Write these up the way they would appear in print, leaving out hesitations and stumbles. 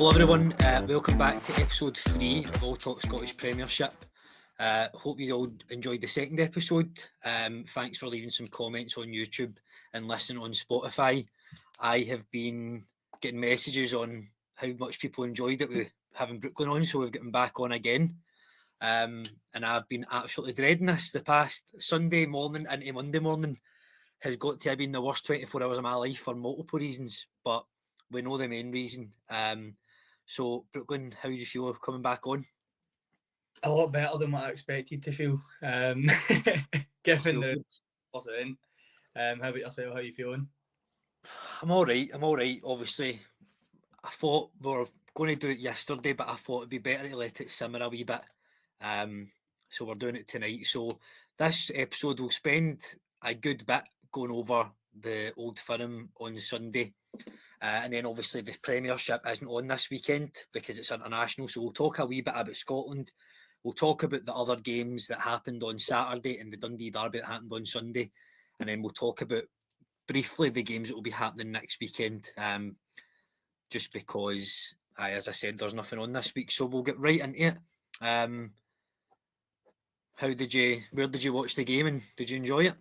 Hello everyone, welcome back to episode 3 of All Talk Scottish Premiership. Hope you all enjoyed the second episode. Thanks for leaving some comments on YouTube and listening on Spotify. I have been getting messages on how much people enjoyed it with having Brooklyn on, so we've got them back on again. And I've been absolutely dreading this. The past Sunday morning into Monday morning has got to have been the worst 24 hours of my life for multiple reasons, but we know the main reason. So, Brooklyn, how do you feel coming back on? A lot better than what I expected to feel, given the event. How about yourself? How are you feeling? I'm all right. Obviously, I thought we were going to do it yesterday, but I thought it'd be better to let it simmer a wee bit. So we're doing it tonight. So this episode will spend a good bit going over the Old Firm on Sunday. And then obviously the Premiership isn't on this weekend because it's international. So we'll talk a wee bit about Scotland. We'll talk about the other games that happened on Saturday and the Dundee derby that happened on Sunday. And then we'll talk about briefly the games that will be happening next weekend. Just because, as I said, there's nothing on this week. So we'll get right into it. Where did you watch the game and did you enjoy it?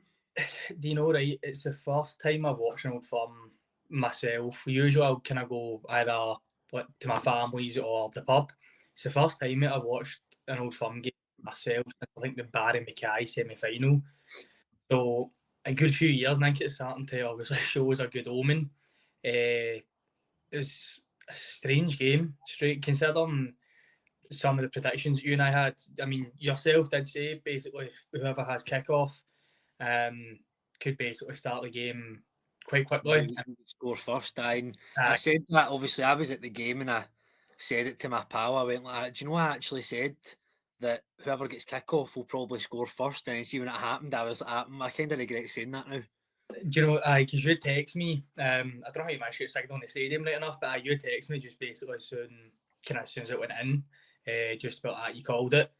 Do you know, right, it's the first time I've watched an Old Firm myself. Usually I'll kind of go either to my family's or the pub. It's the first time I've watched an Old Firm game myself since I think the Barry Mackay semi-final. So a good few years, and I think it's starting to obviously show as a good omen. It's a strange game, considering some of the predictions you and I had. I mean, yourself did say basically whoever has kickoff could basically start the game quite quickly. Score first. I said that, obviously, I was at the game and I said it to my pal. I went like, do you know I actually said that whoever gets kickoff will probably score first? And then see when it happened, I was like, I kind of regret saying that now. Do you know, because you text me, I don't know how you managed to get signal in the stadium right enough, but you text me just basically as soon as it went in, just about that, you called it.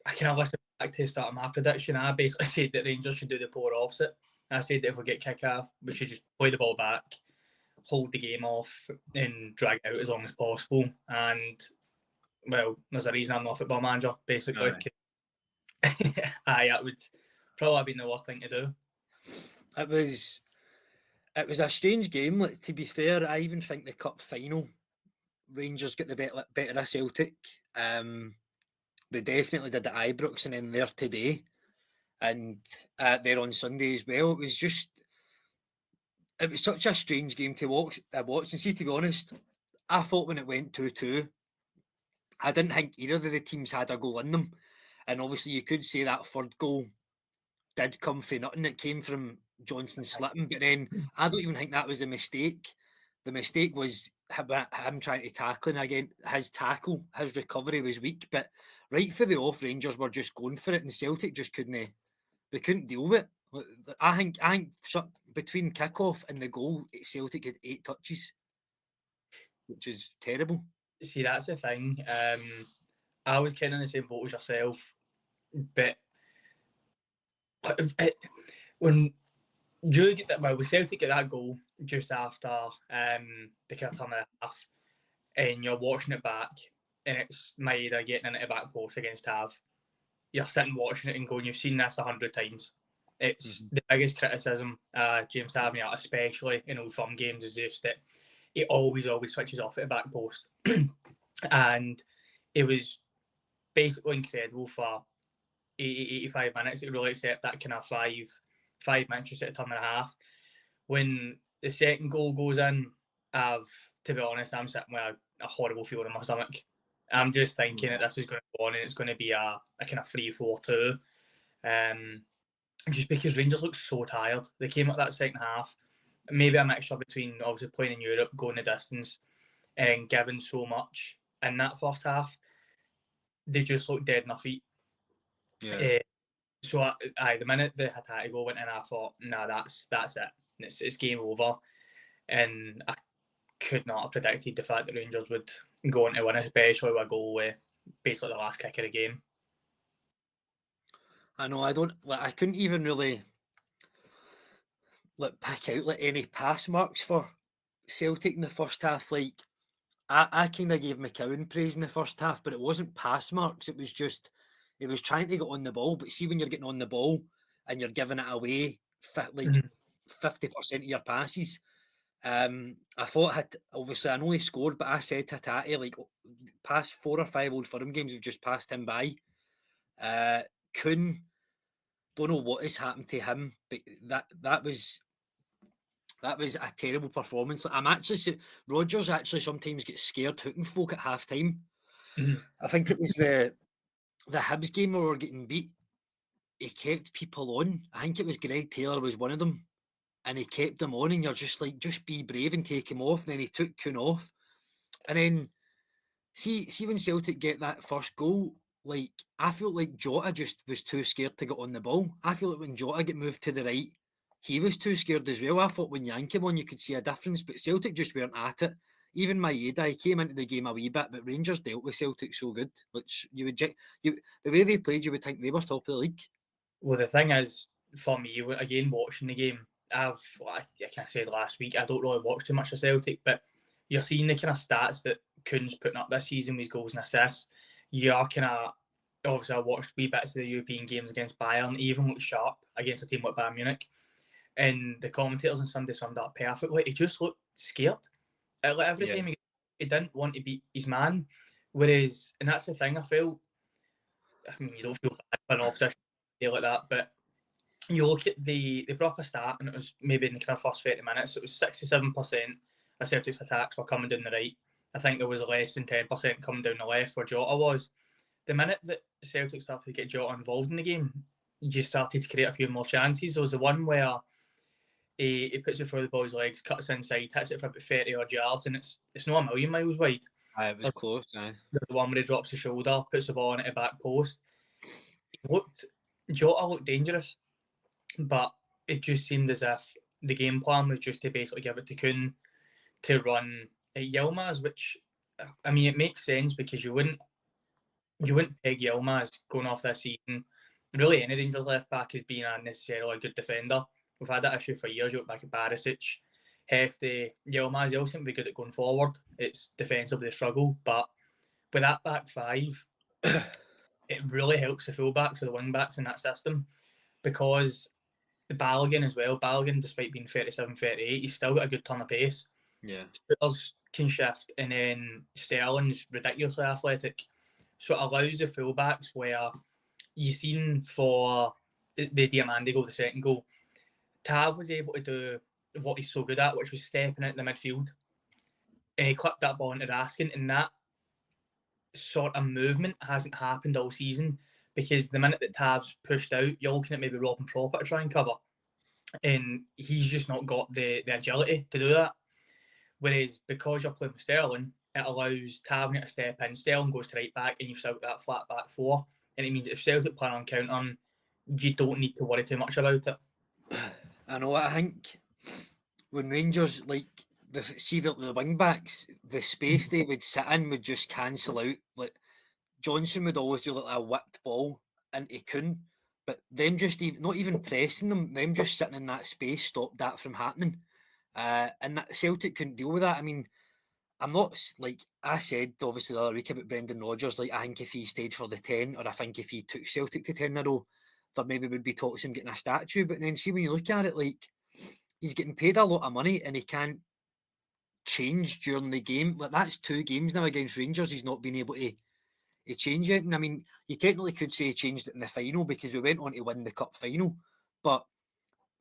I kind of listened back to the start of my prediction. I basically said that Rangers should do the polar opposite. I said that if we get kick-off, we should just play the ball back, hold the game off, and drag it out as long as possible. And, well, there's a reason I'm not a football manager, basically. That would probably have been the worst thing to do. It was a strange game. Like, to be fair, I even think the cup final, Rangers get the better of Celtic. They definitely did at Ibrox and then there today, and there on Sunday as well. It was such a strange game to watch. And see, to be honest, I thought when it went 2-2, I didn't think either of the teams had a goal in them. And obviously, you could say that third goal did come from nothing. It came from Johnson slipping, but then I don't even think that was a mistake. The mistake was him trying to tackle, and again, his recovery was weak. But right for the off, Rangers were just going for it, and Celtic just couldn't deal with it. I think between kickoff and the goal, Celtic had 8 touches, which is terrible. See, that's the thing. I was kind of in the same boat as yourself, but when you get that, well, with Celtic get that goal just after the kind of turn of the half, and you're watching it back, and it's Maeda getting into the back post against Tav. You're sitting watching it and going, you've seen this 100 times. It's the biggest criticism James Tavernier, especially in Old Firm games, is just that he always switches off at the back post. And it was basically incredible for 85 minutes. It really accept that kind of 5 minutes just at a turn and a half. When the second goal goes in, to be honest, I'm sitting with a horrible feeling in my stomach. I'm just thinking that this is going to go on and it's going to be a kind of 3-4-2. Just because Rangers look so tired. They came up that second half. Maybe a mixture between obviously playing in Europe, going the distance, and then giving so much in that first half. They just looked dead in their feet. Yeah. So the minute the Hatate goal went in, I thought, nah, that's it. It's game over. And I could not have predicted the fact that Rangers would go on to win, especially with a goal with basically the last kick of the game. I know, I couldn't even really pick out any pass marks for Celtic in the first half. Like, I kind of gave McCowan praise in the first half, but it wasn't pass marks. It was just he was trying to get on the ball. But see, when you're getting on the ball and you're giving it away, like 50% of your passes. I thought obviously I know he scored, but I said to Tati, like past 4 or 5 Old Firm games, we've just passed him by. Kuhn, don't know what has happened to him, but that was a terrible performance. I'm actually Rodgers actually sometimes gets scared hooking folk at half time. I think it was the Hibs game where we were getting beat. He kept people on. I think it was Greg Taylor was one of them, and he kept them on. And you're just like, just be brave and take him off. And then he took Kuhn off, and then see when Celtic get that first goal. Like I felt like Jota just was too scared to get on the ball. I feel like when Jota get moved to the right, he was too scared as well. I thought when Yank came on, you could see a difference, but Celtic just weren't at it. Even Maeda, he came into the game a wee bit, but Rangers dealt with Celtic so good. Like the way they played, you would think they were top of the league. Well, the thing is, for me, again, watching the game, like I said last week, I don't really watch too much of Celtic, but you're seeing the kind of stats that Kuhn's putting up this season with goals and assists. You're kind of, obviously, I watched wee bits of the European games against Bayern, even looked sharp against a team like Bayern Munich. And the commentators on Sunday summed up perfectly. He just looked scared. Like every time he didn't want to beat his man. Whereas, and that's the thing I felt, I mean, you don't feel bad for an opposition like that, but you look at the proper start, and it was maybe in the kind of first 30 minutes, it was 67% of Celtic's attacks were coming down the right. I think there was less than 10% coming down the left where Jota was. The minute that Celtic started to get Jota involved in the game, you started to create a few more chances. There was the one where he puts it through the ball's legs, cuts inside, hits it for about 30 odd yards, and it's not a million miles wide. It was close. The one where he drops the shoulder, puts the ball into the back post. Jota looked dangerous, but it just seemed as if the game plan was just to basically give it to Kuhn to run at Yilmaz, which, I mean, it makes sense because you wouldn't peg Yilmaz going off this season, really any Rangers left back as being a necessarily a good defender. We've had that issue for years. You look back at Barisic, Hefty, Yilmaz, they all seem to be good at going forward. It's defensively a struggle, but with that back five, it really helps the fullbacks or the wing backs in that system because Balogun as well. Balogun, despite being 37, 38, he's still got a good ton of pace. Yeah. Spurs can shift, and then Sterling's ridiculously athletic. So it allows the fullbacks where you've seen for the Diamande goal, the second goal, Tav was able to do what he's so good at, which was stepping out in the midfield. And he clipped that ball into Raskin, and that sort of movement hasn't happened all season because the minute that Tav's pushed out, you're looking at maybe Robin Propper to try and cover. And he's just not got the agility to do that. Whereas because you're playing with Sterling, it allows Tav to step in. Sterling goes to right back, and you've still got that flat back four. And it means if Celtic plan on countering, you don't need to worry too much about it. I know. I think when Rangers the wing backs, the space they would sit in would just cancel out. Like Johnson would always do like a whipped ball into Kuhn, but them just not even pressing them just sitting in that space stopped that from happening. And that Celtic couldn't deal with that. I mean, I'm not like I said obviously the other week about Brendan Rodgers. Like I think if he stayed for the 10, or I think if he took Celtic to 10 in a row, there maybe would be talks of him getting a statue. But then see when you look at it, like he's getting paid a lot of money and he can't change during the game. Like that's 2 games now against Rangers. He's not been able to change it. And I mean, you technically could say he changed it in the final because we went on to win the cup final. But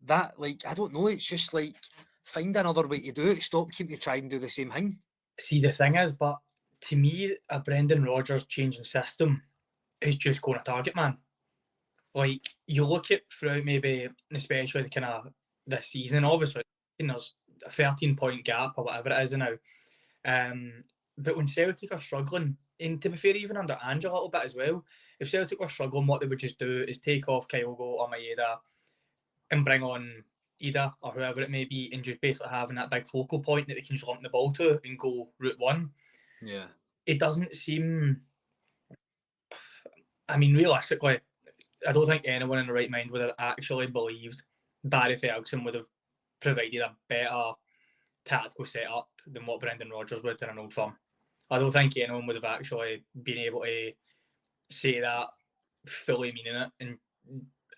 that, like, I don't know. It's just like find another way to do it. Stop keeping to try and do the same thing. See, the thing is, but to me, a Brendan Rodgers changing system is just going to target man. Like, you look at throughout maybe, especially the kind of this season, obviously, there's a 13-point gap or whatever it is now. But when Celtic are struggling, and to be fair, even under Ange a little bit as well, if Celtic were struggling, what they would just do is take off Kyogo or Maeda and bring on Ida or whoever it may be, and just basically having that big focal point that they can lump the ball to and go route one. Yeah. It doesn't seem. I mean, realistically, I don't think anyone in the right mind would have actually believed Barry Ferguson would have provided a better tactical setup than what Brendan Rodgers would in an Old Firm. I don't think anyone would have actually been able to say that fully meaning it and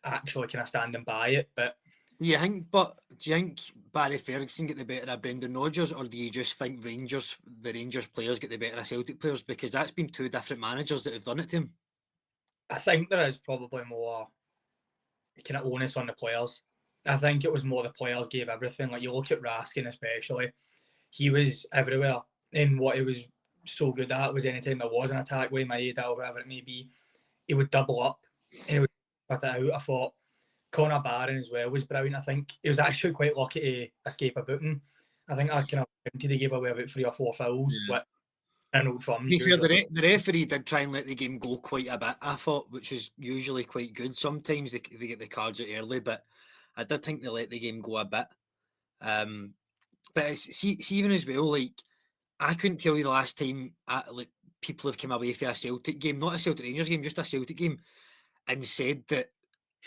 actually kind of standing by it. But Do you think Barry Ferguson get the better of Brendan Rodgers, or do you just think the Rangers players get the better of Celtic players? Because that's been two different managers that have done it to him. I think there is probably more kind of onus on the players. I think it was more the players gave everything. Like you look at Raskin especially, he was everywhere. And what he was so good at was anytime there was an attack way made or whatever it may be, he would double up and he would put it out. I thought Connor Barron as well was brilliant. I think he was actually quite lucky to escape a booting. I think I kind of counted they gave away about 3 or 4 fouls, Yeah. which an Old Firm To be fair, usually. the referee did try and let the game go quite a bit, I thought, which is usually quite good. Sometimes they get the cards out early, but I did think they let the game go a bit. But see, even as well, like, I couldn't tell you the last time like people have come away from a Celtic game, not a Celtic Rangers game, just a Celtic game, and said that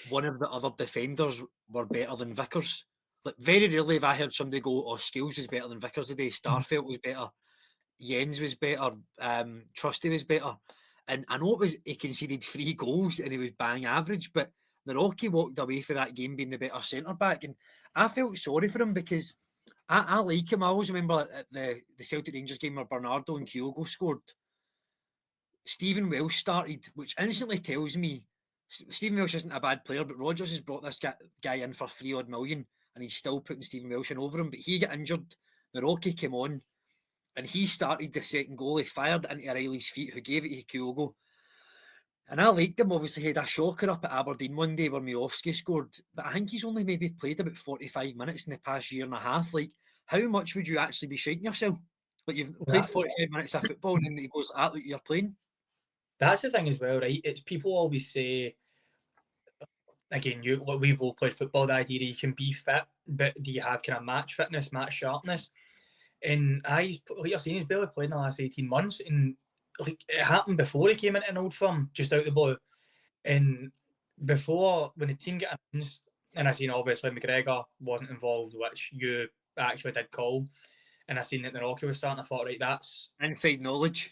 one of the other defenders were better than Vickers. Like, very rarely have I heard somebody go, "Oh, Skills was better than Vickers today. Starfelt was better. Jens was better. Trusty was better." And I know it was he conceded 3 goals and he was bang average, but Naroki walked away for that game being the better centre back, and I felt sorry for him because I like him. I always remember at the Celtic Rangers game where Bernardo and Kyogo scored. Stephen Welsh started, which instantly tells me Stephen Welsh isn't a bad player, but Rodgers has brought this guy in for 3 odd million, and he's still putting Stephen Welsh in over him. But he got injured. Naroki came on, and he started the second goal. He fired into O'Reilly's feet, who gave it to Kyogo. And I liked him. Obviously, he had a shocker up at Aberdeen one day where Miovski scored, but I think he's only maybe played about 45 minutes in the past year and a half. Like, how much would you actually be shaking yourself? Like, you've played That's 45 minutes of football, and then he goes, look, you're playing. that's the thing as well, right? It's people always say again, we've all played football. The idea that you can be fit, but do you have kind of match fitness, match sharpness? And like you're saying, he's barely played in the last 18 months, and like it happened before he came into an Old Firm, just out the blue. And before, when the team got announced, and I seen obviously McGregor wasn't involved, which you actually did call, and I seen that the Rocky was starting. I thought, right, that's Inside knowledge.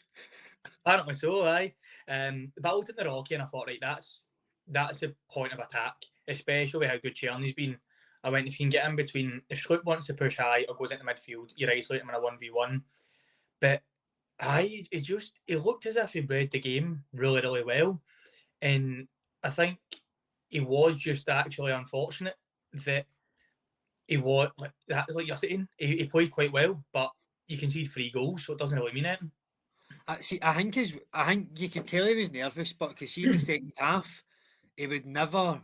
apparently so, aye. But I looked at the Rocky and I thought, right, that's a point of attack, especially with how good Tierney's been. I went, if you can get in between, if Schlupp wants to push high or goes into midfield, you isolate him in a 1v1. But it looked as if he read the game really, really well. And I think he was just actually unfortunate that he was, like you're saying, he played quite well, but you concede 3 goals, so it doesn't really mean anything. See, I think you could tell he was nervous, but because see in the second half, he would never,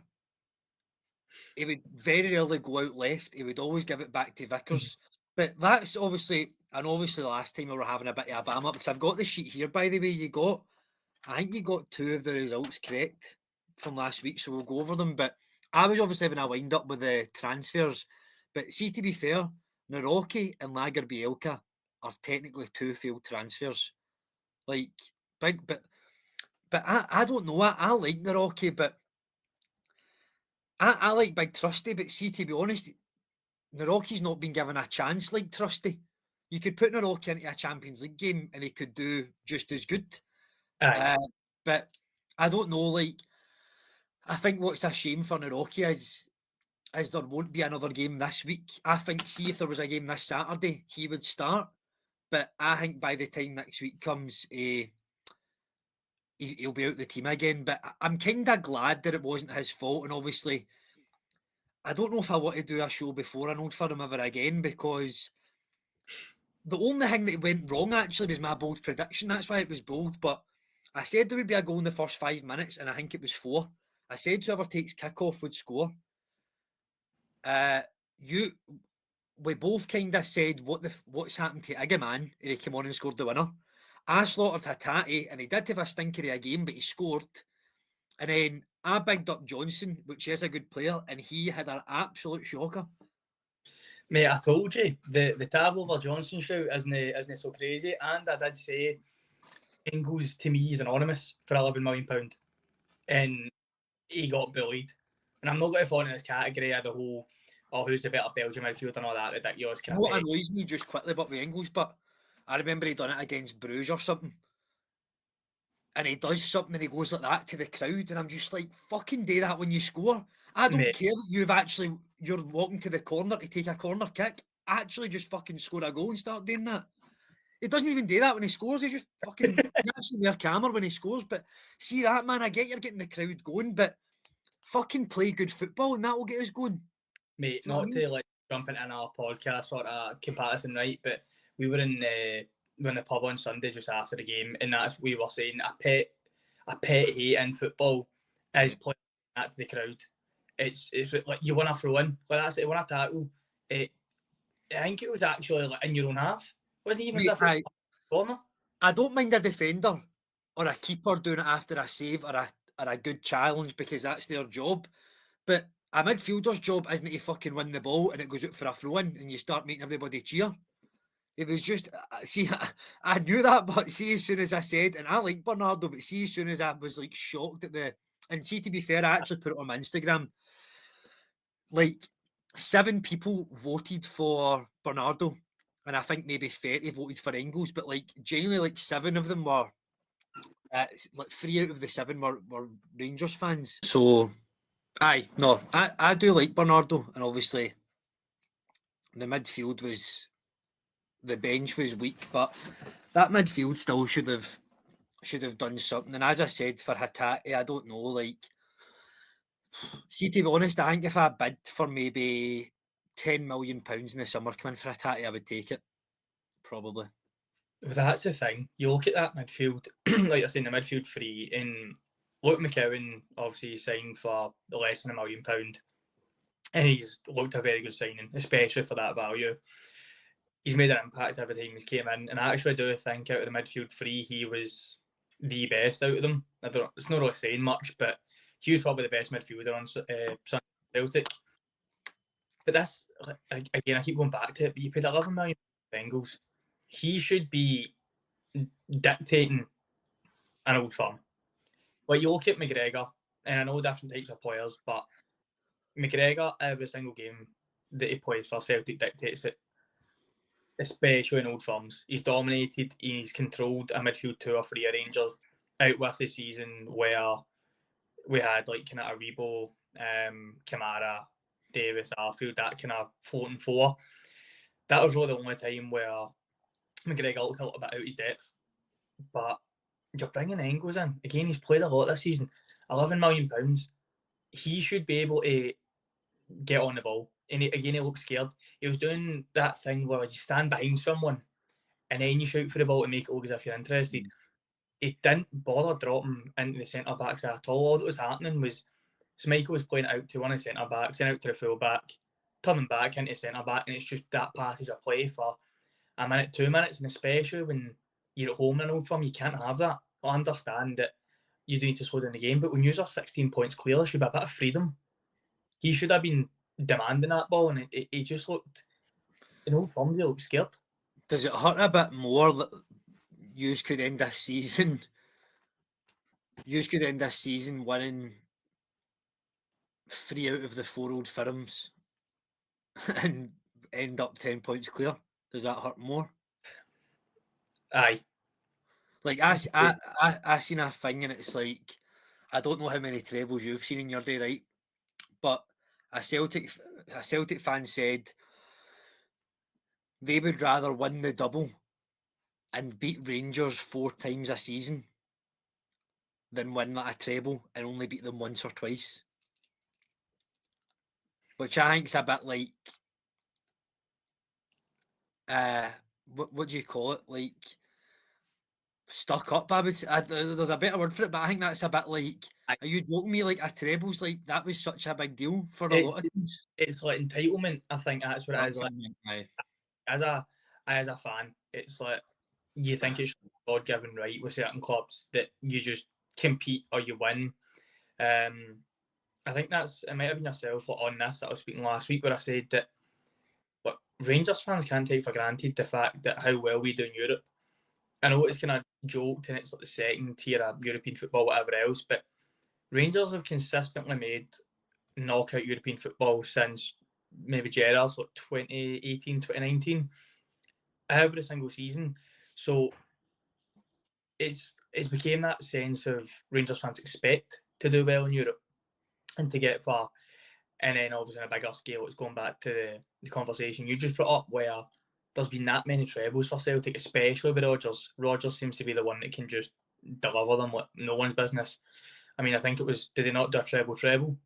he would very rarely go out left. He would always give it back to Vickers. But that's obviously, and obviously the last time we were having a bit of a bam up, because I've got the sheet here, by the way, I think you got 2 of the results correct from last week, so we'll go over them. But I was obviously having a wind up with the transfers. But see, to be fair, Naroki and Lagerbielka are technically 2 failed transfers. Like, big, but I don't know. I like Naroki, but I like Big Trusty. But see, to be honest, Naroki's not been given a chance like Trusty. You could put Naroki into a Champions League game and he could do just as good. Aye. But I don't know. Like, I think what's a shame for Naroki is there won't be another game this week. I think, see, if there was a game this Saturday, he would start. But I think by the time next week comes, he'll be out the team again. But I'm kind of glad that it wasn't his fault. And obviously, I don't know if I want to do a show before an Old Firm ever again, because the only thing that went wrong actually was my bold prediction. That's why it was bold. But I said there would be a goal in the first 5 minutes, and I think it was 4. I said whoever takes kickoff would score. We both kind of said what's happened to Igaman, and he came on and scored the winner. I slaughtered Hatate, and he did have a stinker of a game, but he scored. And then I bigged up Johnson, which is a good player, and he had an absolute shocker. Mate, I told you the Tav over Johnson shout isn't so crazy, and I did say Ingles to me is anonymous for £11 million, and he got bullied. And I'm not going to fall into this category of the whole, who's the better Belgian midfielder and all that ridiculous kind of What peg. annoys me just quickly, but with Ingles, but I remember he done it against Bruges or something. And he does something and he goes like that to the crowd, and I'm just like, fucking do that when you score. I don't Mate. care that you're walking to the corner to take a corner kick. Actually just fucking score a goal and start doing that. He doesn't even do that when he scores. He just fucking he actually wear camera when he scores. But see that, man, I get you're getting the crowd going, but fucking play good football and that will get us going. Mate, Do you know what I not mean? to like jump into our podcast sort of comparison, right? But we were in the pub on Sunday just after the game, and that's what we were saying. A pet hate in football is playing that to the crowd. It's like you want to throw in, like that's it. You want to tackle. I think it was actually like in your own half. It wasn't even as if it was a corner. I don't mind a defender or a keeper doing it after a save or a good challenge because that's their job. But a midfielder's job isn't to fucking win the ball and it goes out for a throw in and you start making everybody cheer. It was just, see, I knew that, but see, as soon as I said, and I like Bernardo, but see, as soon as I was like shocked at and see, to be fair, I actually put it on my Instagram. Like 7 people voted for Bernardo, and I think maybe 30 voted for Engels, but like genuinely, like 7 of them were, like 3 out of the 7 were Rangers fans. So, aye, no, I do like Bernardo, and obviously the midfield was, the bench was weak, but that midfield still should have done something. And as I said for Hatate, I don't know, like, see, to be honest, I think if I bid for maybe £10 million in the summer coming for Hatate, I would take it. Probably. But that's the thing. You look at that midfield, like you're saying, the midfield three, and Luke McCowan obviously signed for less than £1 million, and he's looked a very good signing, especially for that value. He's made an impact every time he's came in, and I actually do think out of the midfield three, he was the best out of them. It's not really saying much, but he was probably the best midfielder on Celtic. But this, again, I keep going back to it, but you paid 11 million Bengals. He should be dictating an old firm. Like, you look at McGregor, and I know different types of players, but McGregor, every single game that he plays for Celtic dictates it, especially in old firms. He's dominated, he's controlled a midfield 2 or 3 Rangers out with the season where we had like kind of Aribo, Kamara, Davis, Arfield, that kind of floating 4. That was really the only time where McGregor looked a little bit out of his depth. But you're bringing Engels in. Again, he's played a lot this season. £11 million. He should be able to get on the ball. And he looks scared. He was doing that thing where you stand behind someone and then you shout for the ball to make it look as if you're interested. He didn't bother dropping into the centre backs at all. All that was happening was Schmeichel was playing it out to one of the centre backs, then out to the full back, turning back into centre back, and it's just that passage of play for a minute, 2 minutes, and especially when you're at home in an old firm, you can't have that. I understand that you do need to slow down the game, but when you're 16 points clear, there should be a bit of freedom. He should have been demanding that ball, and it just looked, in old firm, he looked scared. Does it hurt a bit more that you could end this season? You could end this season winning 3 out of the 4 old firms and end up 10 points clear. Does that hurt more? Aye. Like I seen a thing and it's like, I don't know how many trebles you've seen in your day, right? But a Celtic fan said they would rather win the double and beat Rangers 4 times a season than win like a treble and only beat them once or twice. Which I think's a bit like, what do you call it? Like, stuck up. I would say, there's a better word for it, but I think that's a bit like, are you joking me? Like, a treble's like, that was such a big deal for a lot of teams. It's like entitlement. I think that's what it is. Like, Aye. as a fan, it's like you think it's God given right with certain clubs that you just compete or you win. I think it might have been yourself on this that I was speaking last week where I said that Rangers fans can't take for granted the fact that how well we do in Europe. I know it's kind of joked and it's like the second tier of European football, whatever else, but Rangers have consistently made knockout European football since maybe Gerrard's like 2018, 2019. Every single season. So it's became that sense of Rangers fans expect to do well in Europe and to get far. And then obviously on a bigger scale, it's going back to the conversation you just brought up where there's been that many trebles for Celtic, especially with Rodgers. Rodgers seems to be the one that can just deliver them like no one's business. I mean, I think it was, did they not do a treble?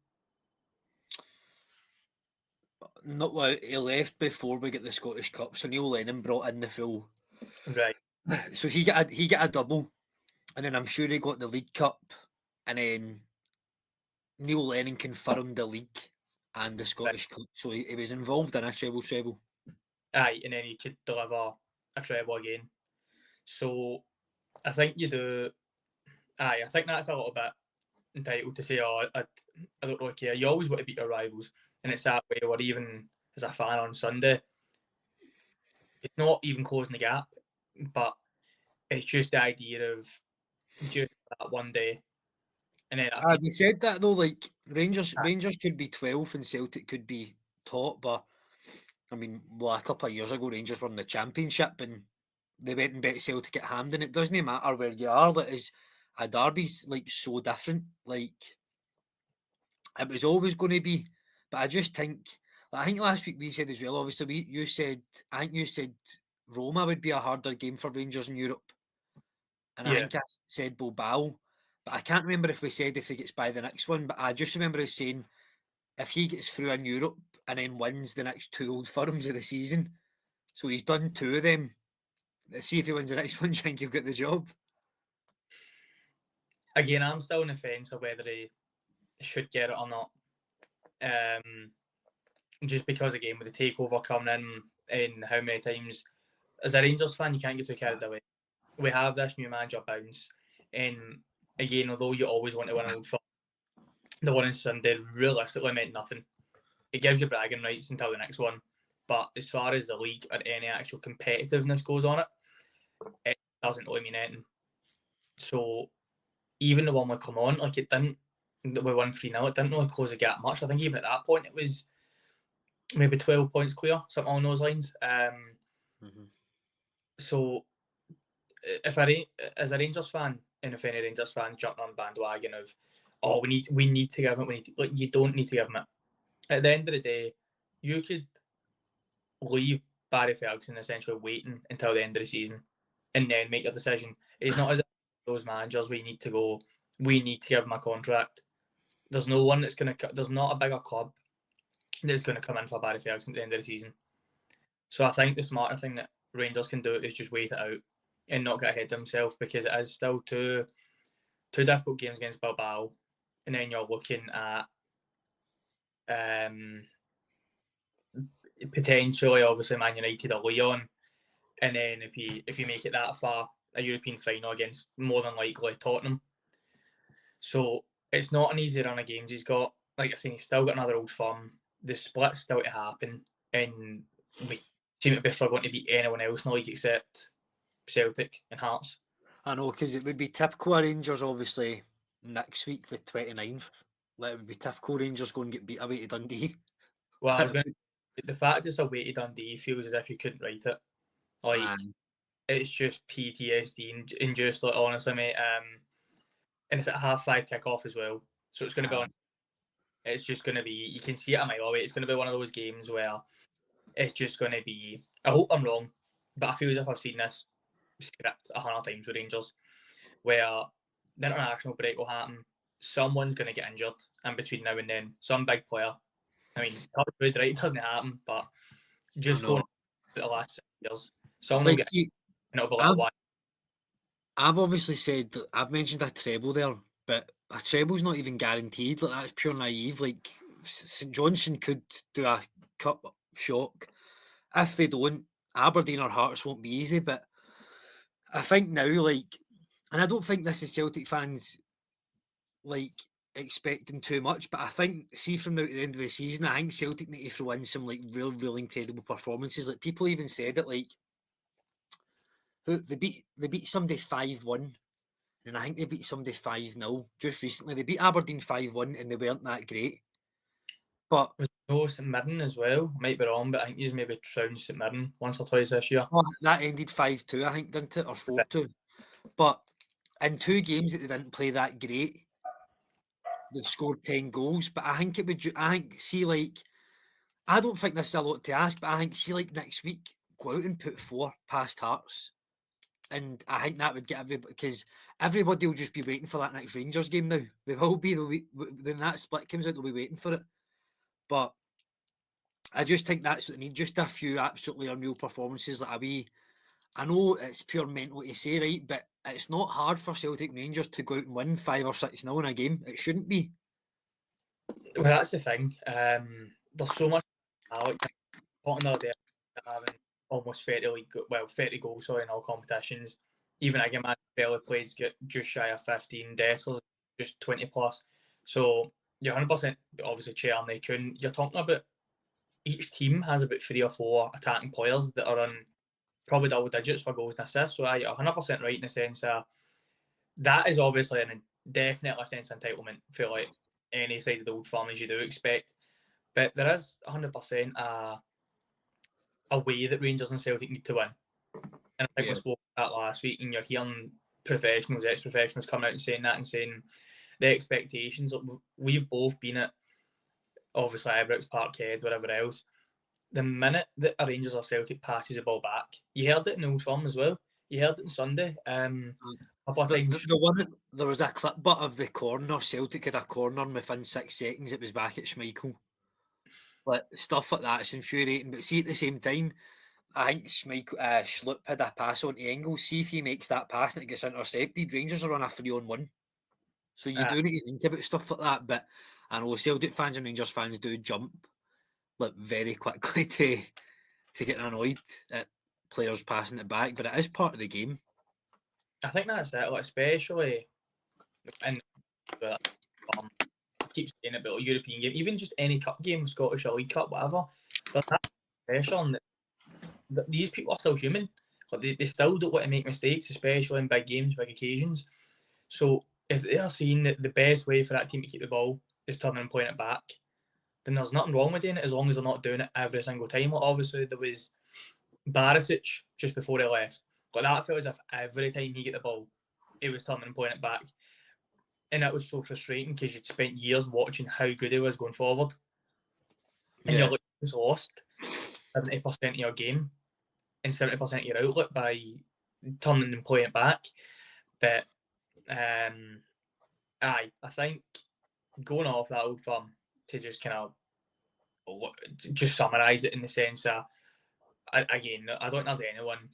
Not well, he left before we get the Scottish Cup, so Neil Lennon brought in the full. Right. So he got a double, and then I'm sure he got the League Cup, and then Neil Lennon confirmed the league and the Scottish Cup, so he was involved in a treble. Aye, and then he could deliver a treble again. So I think you do. Aye, I think that's a little bit entitled to say, oh, I don't really care. You always want to beat your rivals, and it's that way. Or even as a fan on Sunday, it's not even closing the gap, but it's just the idea of just that one day, and then We said that though, like Rangers could be 12th and Celtic could be top, but I mean, well, a couple of years ago, Rangers won the Championship and they went and bet Celtic at Hampden. It doesn't matter where you are. That is, a derby's like so different. Like it was always going to be, but I just think. I think last week we said as well. Obviously, you said Roma would be a harder game for Rangers in Europe, and I yeah. think I said Bilbao, but I can't remember if we said if he gets by the next one. But I just remember us saying if he gets through in Europe and then wins the next two Old Firms of the season, so he's done two of them. Let's see if he wins the next one. Think he'll get the job. Again, I'm still on the fence of whether he should get it or not. Just because again with the takeover coming in and how many times as a Rangers fan you can't get too carried away. We have this new manager bounce, and again, although you always want to win Old Firm, the one on Sunday realistically meant nothing. It gives you bragging rights until the next one, but as far as the league or any actual competitiveness goes on it doesn't really mean anything. So even the one we come on, like it didn't, we won 3-0, it didn't really close the gap much. I think even at that point it was maybe 12 points clear, something along those lines. So if as a Rangers fan, and if any Rangers fan jumping on the bandwagon of, oh, we need to give him, like you don't need to give him it. At the end of the day, you could leave Barry Ferguson essentially waiting until the end of the season and then make your decision. It's not as if those managers we need to go, we need to give him a contract. There's no one that's going to, there's not a bigger club that's going to come in for Barry Ferguson at the end of the season. So I think the smarter thing that Rangers can do is just wait it out and not get ahead of himself, because it is still two difficult games against Bilbao, and then you're looking at potentially obviously Man United or Lyon, and then if you make it that far, a European final against more than likely Tottenham. So it's not an easy run of games he's got. Like I said, he's still got another Old Firm. The split's still to happen, and we seem to be struggling to beat anyone else in the league except Celtic and Hearts. I know, because it would be typical of Rangers, obviously, next week, the 29th. Like, it would be typical Rangers going and get beat away to Dundee. Well, I was going to, the fact it's away to Dundee feels as if you couldn't write it. Like, it's just PTSD and just like, honestly, mate, and it's at 5:30 kick-off as well. So it's going to be on. It's just going to be, you can see it a mile away. It's going to be one of those games where it's just going to be, I hope I'm wrong, but I feel as if I've seen this script 100 times with Rangers, where the international break will happen, someone's going to get injured, and between now and then, some big player, I mean, right, it doesn't happen, but just going to the last 6 years, someone will get injured, and it'll be like, why? I've obviously said that I've mentioned a treble there, but a treble's not even guaranteed. Like, that's pure naive. Like, St Johnstone could do a cup shock. If they don't, Aberdeen or Hearts won't be easy. But I think now, like, and I don't think this is Celtic fans like expecting too much, but I think, see, from now to the end of the season, I think Celtic need to throw in some like real incredible performances. Like, people even said it, like, they beat somebody 5-1. And I think they beat somebody 5-0 just recently. They beat Aberdeen 5-1 and they weren't that great. But No, St Mirren as well. Might be wrong, but I think he's maybe trounced St Mirren once or twice this year. Oh, that ended 5-2, I think, didn't it? Or 4-2. But in 2 games that they didn't play that great, they've scored 10 goals. But I think I don't think this is a lot to ask, but I think, see, like next week, go out and put 4 past Hearts. And I think that would get everybody, because everybody will just be waiting for that next Rangers game now. They will be, when that split comes out, they'll be waiting for it. But I just think that's what they need, just a few absolutely unreal performances, like a wee. I know it's pure mental to say, right, but it's not hard for Celtic Rangers to go out and win 5 or 6-0 in a game. It shouldn't be. Well, that's the thing. There's so much talent. Talking the other day, having almost 30 goals in all competitions. Even a man barely plays get just shy of 15. Dessler's just 20 plus. So you're 100% obviously Cherny couldn't. You're talking about each team has about 3 or 4 attacking players that are on probably double digits for goals and assists. So you're 100% right in the sense that that is obviously definitely a sense of entitlement for like any side of the Old Firm as you do expect. But there is 100% a way that Rangers and Celtic need to win. And I think we spoke about that last week, and you're hearing professionals, ex-professionals coming out and saying that and saying the expectations. We've both been at, obviously, Ibrox, Parkhead, whatever else. The minute that a Rangers or Celtic passes the ball back, you heard it in Old Firm as well. You heard it on Sunday. A couple of times. The one, there was a clip but of the corner. Celtic had a corner, and within 6 seconds, it was back at Schmeichel. Like, stuff like that's infuriating. But see, at the same time, I think Schlupp had a pass on to Engels. See if he makes that pass and it gets intercepted, Rangers are on a 3-on-1. So you do need to think about stuff like that. But I know Celtic fans and Rangers fans do jump like very quickly to get annoyed at players passing it back. But it is part of the game. I think that's it, like, especially in I keep saying it, but a European game, even just any cup game, Scottish or League Cup, whatever, there's that pressure on that these people are still human. Like they still don't want to make mistakes, especially in big games, big occasions. So if they are seeing that the best way for that team to keep the ball is turning and playing it back, then there's nothing wrong with doing it as long as they're not doing it every single time. Like obviously there was Barisic just before he left. But that felt as if every time he get the ball, he was turning and playing it back. And that was so frustrating because you'd spent years watching how good he was going forward. And you're like, he's lost 70% of your game and 70% of your outlet by turning and playing it back. But I think going off that Old Firm to just kind of just summarise it in the sense that, again, I don't think there's anyone.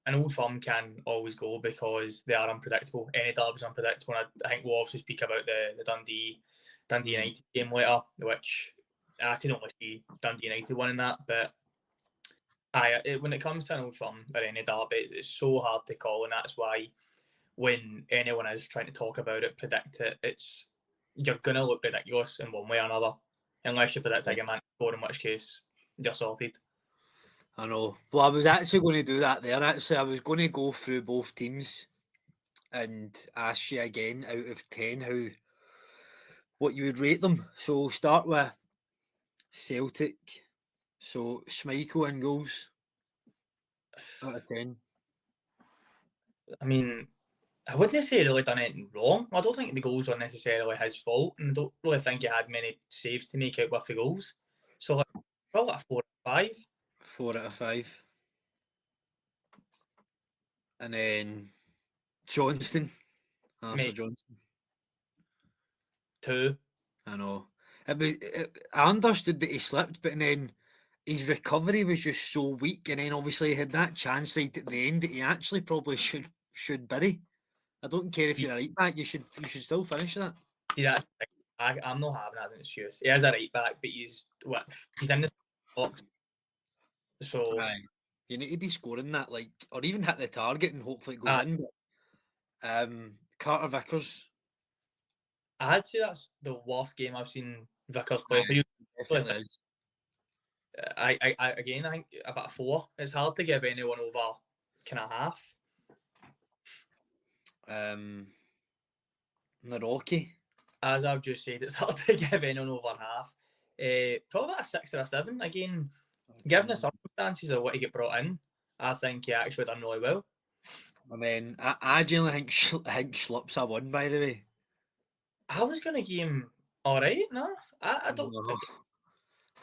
An Old Firm can always go because they are unpredictable. Any derby's unpredictable. And I think we'll also speak about the Dundee United game later, which I can only see Dundee United winning that. But when it comes to an Old Firm or any derby, it's so hard to call, and that's why when anyone is trying to talk about it, predict it, you're gonna look ridiculous in one way or another, unless you predict a man score, in which case you're sorted. I know. Well, I was actually going to do that there. Actually, I was going to go through both teams and ask you again out of 10 what you would rate them. So we'll start with Celtic. So Schmeichel in goals out of 10. I mean, I wouldn't say he really done anything wrong. I don't think the goals are necessarily his fault, and I don't really think he had many saves to make out with the goals. So like, probably a 4 or 5. 4 out of 5. And then Johnston. Arthur Johnston. 2. I know. I understood that he slipped, but then his recovery was just so weak, and then obviously he had that chance right at the end that he actually probably should bury. I don't care if you're a right back, you should still finish that. See, I'm not having that as an excuse. He is a right back, but he's in the box. So you need to be scoring that, like, or even hit the target and hopefully it goes in. But Carter Vickers, I'd say that's the worst game I've seen Vickers play for you. Definitely is. I think about a 4. It's hard to give anyone over kind of half. Naroki. As I've just said, it's hard to give anyone over half. Probably about a 6 or a 7. Again, given the circumstances of what he get brought in, I think he actually done really well. I mean, I genuinely think Schlupp's a 1, by the way. I was going to give him all right. No, I don't. No.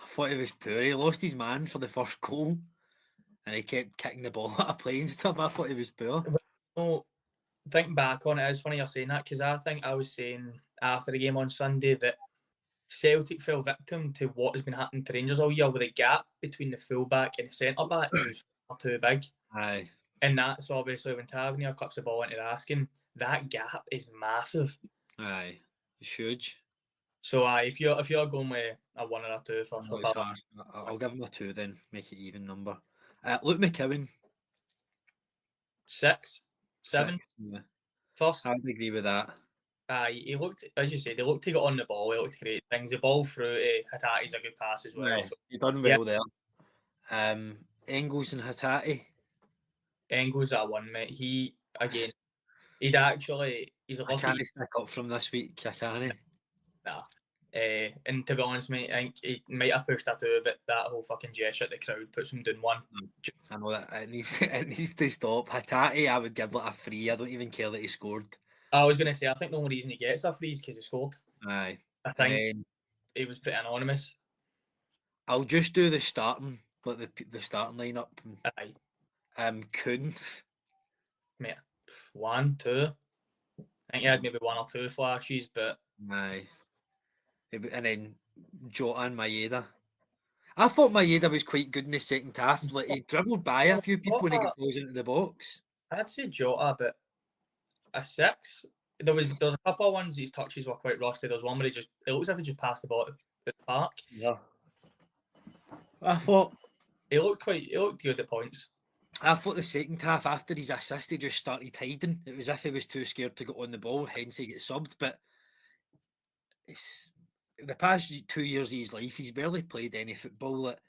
I thought he was poor. He lost his man for the first goal, and he kept kicking the ball out of play and stuff. I thought he was poor. No, thinking back on it, it's funny you're saying that because I think I was saying after the game on Sunday that Celtic fell victim to what has been happening to Rangers all year, with the gap between the fullback and the centre back was far too big. Aye. And that's obviously when Tavernier clips the ball into Raskin, that gap is massive. Aye. It's huge. So if you're going with a 1 or a 2 for No, it's hard. I'll give him a 2 then, make it even number. Luke McKeown. 6, 7. 6, yeah. First, I would agree with that. he looked, as you said, he looked to get on the ball. He looked to create things. The ball through to Hatate's a good pass as well. Aye. So, You've done well there. Engels and Hatate. Engels at 1, mate. He's I lucky. can't stick up from this week. I can't. Nah. And to be honest, mate, I think he might have pushed that 2, but that whole fucking gesture at the crowd puts him doing 1. I know that it needs to stop. Hatate, I would give like a 3. I don't even care that he scored. I was going to say, I think the only reason he gets a 3 is because he scored. Aye. I think he was pretty anonymous. I'll just do the starting, like the starting lineup. Aye. Kuhn. Mate, 1, 2. I think he had maybe 1 or 2 flashes, but Aye. And then Jota and Maeda. I thought Maeda was quite good in the second half. Like he dribbled by a few people when he got balls into the box. I'd say Jota, but a 6. There was a couple of ones his touches were quite rusty. There was one where it looks like he just passed the ball at the park. Yeah. I thought he looked good at points. I thought the second half, after his assist, he just started hiding. It was as if he was too scared to get on the ball, hence he gets subbed. But it's the past 2 years of his life, he's barely played any football. That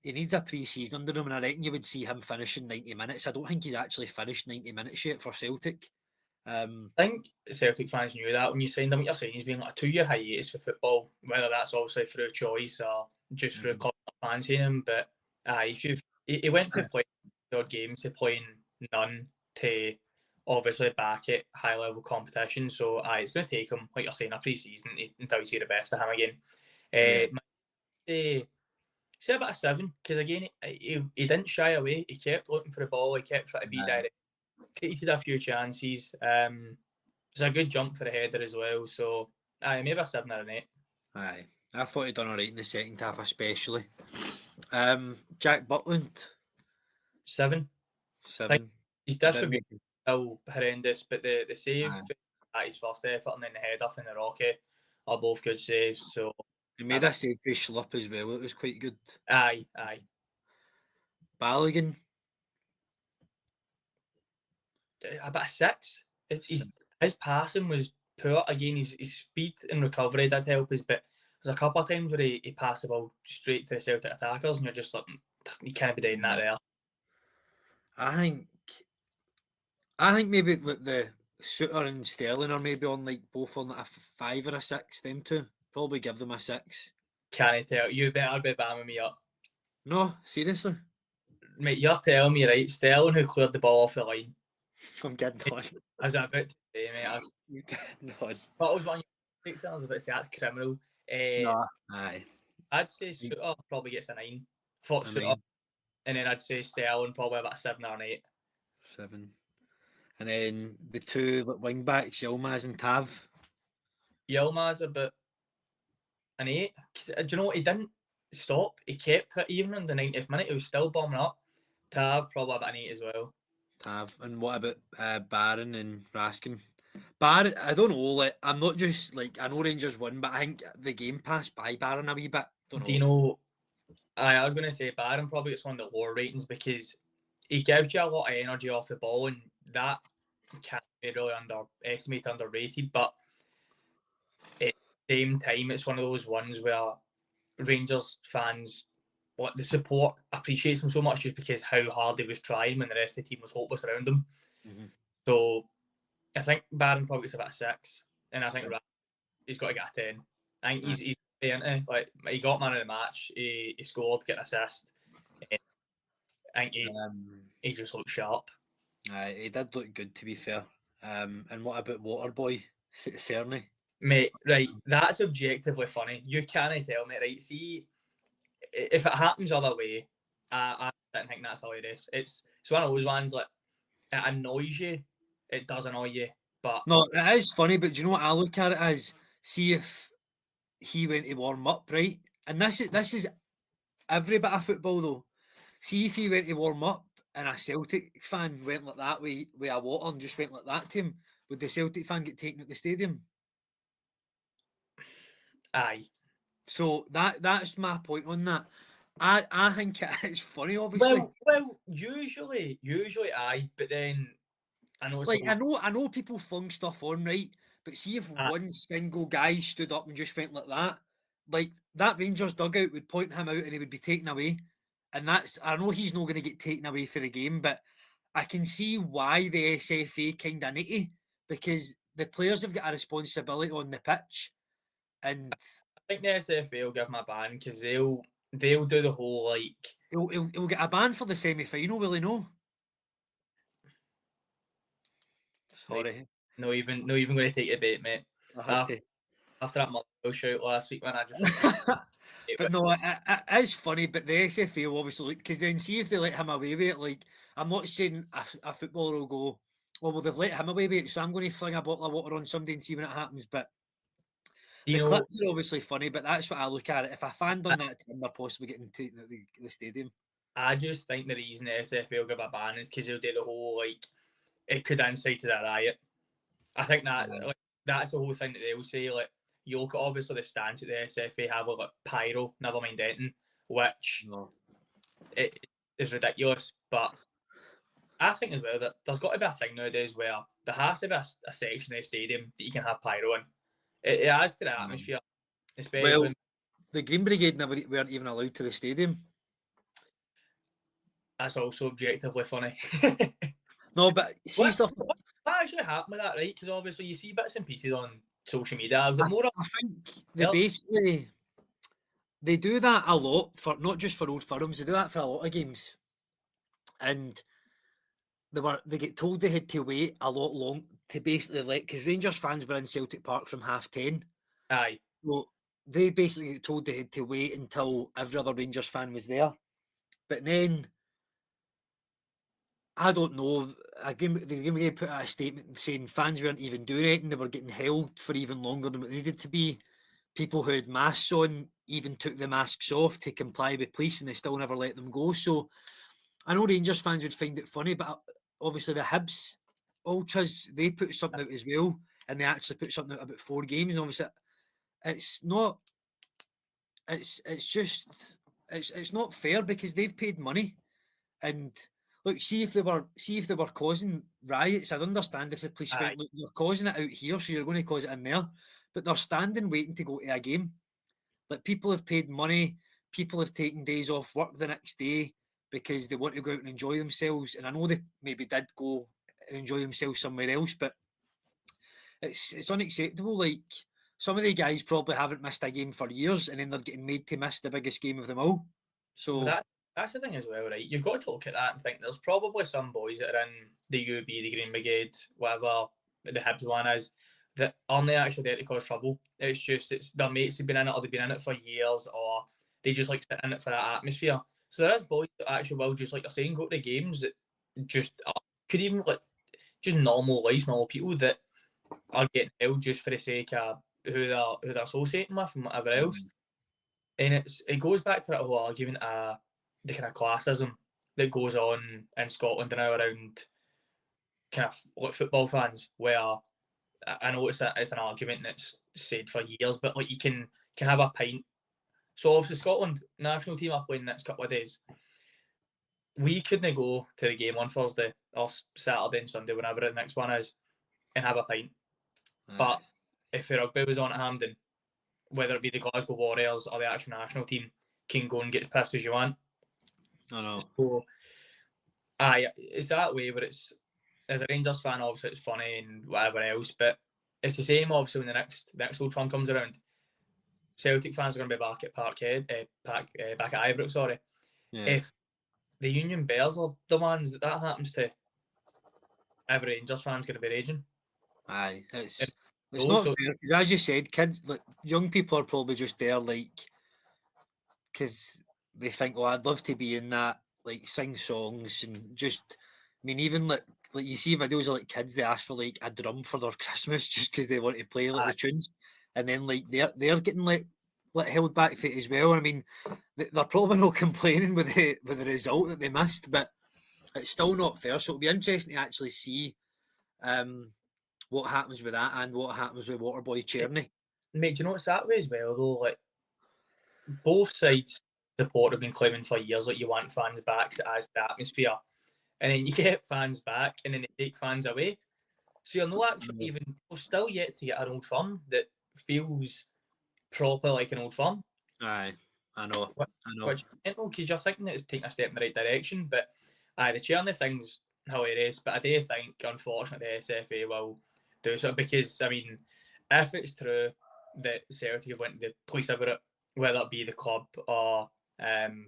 he needs a pre-season under him, and I reckon you would see him finishing 90 minutes. I don't think he's actually finished 90 minutes yet for Celtic. I think Celtic fans knew that when you signed him. What you're saying, he's been like a 2-year hiatus for football, whether that's obviously through choice or just through fancying him. But he went to play third games to playing none to obviously back at high level competition. So it's going to take him, like you're saying, a pre-season until you see the best of him again. Say about a 7, because again he didn't shy away. He kept looking for the ball. He kept trying to be direct. Created a few chances. It was a good jump for the header as well. So maybe a 7 or an 8. Aye, I thought he'd done all right in the second half, especially. Jack Butland. 7. 7. His distribution still horrendous, but the save at his first effort and then the header from the Rocky are both good saves. So he made a save for Schlupp as well. It was quite good. Aye. Balogun. About a 6. His passing was poor. Again, his speed and recovery did help us, but there's a couple of times where he passed the ball straight to the Celtic attackers, and you're just like, you can't be doing that there. I think maybe the Suter and Sterling are maybe on both on a 5 or a 6. Them two, probably give them a 6. Can I tell you? Better be bamming me up. No, seriously, mate. You're telling me, right? Sterling, who cleared the ball off the line. I'm getting on. I was about to say, mate. What was one? I was about to say that's criminal. No, aye. I'd say Suter probably gets a 9. For Suter, and then I'd say Sterling probably about a 7 or an 8. 7. And then the two wing backs, Yilmaz and Tav. Yilmaz about an 8. Do you know what? He didn't stop. He kept it. Even in the 90th minute, he was still bombing up. Tav probably about an 8 as well. Tav. And what about Barron and Raskin? Barron, I don't know. I'm not just I know Rangers won, but I think the game passed by Barron a wee bit. Do you know? I was going to say Barron probably gets one of the lower ratings because he gives you a lot of energy off the ball, and that can't be really underrated. But at the same time, it's one of those ones where Rangers fans, the support appreciates him so much just because how hard he was trying when the rest of the team was hopeless around him. Mm-hmm. So I think Barron probably gets about a 6, and I think he's got to get a 10. I think he's Like he got man of the match. He scored, get an assist. I think he just looked sharp. He did look good, to be fair. And what about Waterboy Cerny? Mate, right, that's objectively funny. You can't tell me, right? See, if it happens other way, I don't think that's hilarious. It's one of those ones like it annoys you. It does annoy you, but No, it is funny, but do you know what I look at it as? See if he went to warm up, right? And this is every bit of football though. See if he went to warm up and a Celtic fan went like that with a water and just went like that to him, would the Celtic fan get taken at the stadium? aye. So that's my point on that. I think it's funny, obviously. Well, usually aye, but then I know it's Like I know people flung stuff on, right? But see if one single guy stood up and just went like that Rangers dugout would point him out and he would be taken away. And I know he's not going to get taken away for the game, but I can see why the SFA kind of need to, because the players have got a responsibility on the pitch. And I think the SFA will give him a ban because they'll do the whole like he'll get a ban for the semi-final, will he know? Sorry. no even going to take a bait, mate. I had to. After that Motherwell shout last week, man, I just But no, it is funny. But the SFA will obviously, because then see if they let him away with it. Like, I'm not saying a footballer will go, well, they've let him away with it, so I'm going to fling a bottle of water on somebody and see when it happens. But the clips are obviously funny, but that's what I look at it. If a fan done that to him, they're possibly getting taken at the stadium. I just think the reason the SFA will give a ban is because they'll do the whole, like, it could incite to that riot. I think that that's the whole thing that they'll say. Like, you look at obviously the stance that the SFA have like pyro, never mind anything, which it is ridiculous. But I think as well that there's got to be a thing nowadays where there has to be a section of the stadium that you can have pyro in. It adds to the atmosphere, especially when the Green Brigade weren't even allowed to the stadium. That's also objectively funny. No, but see stuff. What actually happened with that, right? Because obviously you see bits and pieces on social media. I think they do that a lot for not just for Old Firms. They do that for a lot of games, and they get told they had to wait a lot long to basically because Rangers fans were in Celtic Park from 10:30. Aye. Well, they basically get told they had to wait until every other Rangers fan was there. But then, I don't know, the Game put out a statement saying fans weren't even doing anything. They were getting held for even longer than what they needed to be. People who had masks on even took the masks off to comply with police and they still never let them go. So I know Rangers fans would find it funny, but obviously the Hibs Ultras, they put something out as well, and they actually put something out about 4 games. And obviously it's not not fair because they've paid money. And look, see if they were causing riots, I'd understand if the police went, look, you're causing it out here, so you're going to cause it in there. But they're standing waiting to go to a game. Like, people have paid money, people have taken days off work the next day because they want to go out and enjoy themselves. And I know they maybe did go and enjoy themselves somewhere else, but it's unacceptable. Like, some of the guys probably haven't missed a game for years, and then they're getting made to miss the biggest game of them all. So that's the thing as well, right? You've got to look at that and think there's probably some boys that are in the UB, the Green Brigade, whatever the Hibs one is, that aren't actually there to cause trouble. It's just their mates who've been in it, or they've been in it for years, or they just like sitting in it for that atmosphere. So there is boys that actually will, just like you're saying, go to the games that just could even like just normal life, normal people that are getting held just for the sake of who they're associating with and whatever else. And it goes back to that whole argument of the kind of classism that goes on in Scotland now around kind of like football fans, where I know it's an argument that's said for years, but like you can have a pint. So obviously Scotland national team are playing next couple of days. We couldn't go to the game on Thursday or Saturday and Sunday, whenever the next one is, and have a pint. But if the rugby was on at Hampden, whether it be the Glasgow Warriors or the actual national team, can go and get as pissed as you want. I know. So, it's that way, but it's, as a Rangers fan, obviously it's funny and whatever else, but it's the same obviously when the next Old Firm comes around. Celtic fans are going to be back at Parkhead, back at Ibrox. Sorry, if the Union Bears are the ones that happens to, every Rangers fan's going to be raging. Aye, it's And not also, fair because, as you said, kids, like young people, are probably just there, like, because they think, "Oh, I'd love to be in that, like, sing songs and just." I mean, even like you see videos of like kids, they ask for like a drum for their Christmas just because they want to play like the tunes, and then like they're getting like held back for it as well. I mean, they're probably not complaining with the result that they missed, but it's still not fair. So it'll be interesting to actually see what happens with that and what happens with Waterboy Cherny. mate, do you know what's that way as well though? Like, both sides support have been claiming for years that you want fans back as the atmosphere, and then you get fans back, and then they take fans away. So you're not actually even, we're still yet to get an Old Firm that feels proper like an Old Firm. Aye, I know. Which, because you're thinking that it's taking a step in the right direction, but the Cherny thing's hilarious, but I do think, unfortunately, the SFA will do so, because, I mean, if it's true that Celtic have went to the police about it, whether it be the club or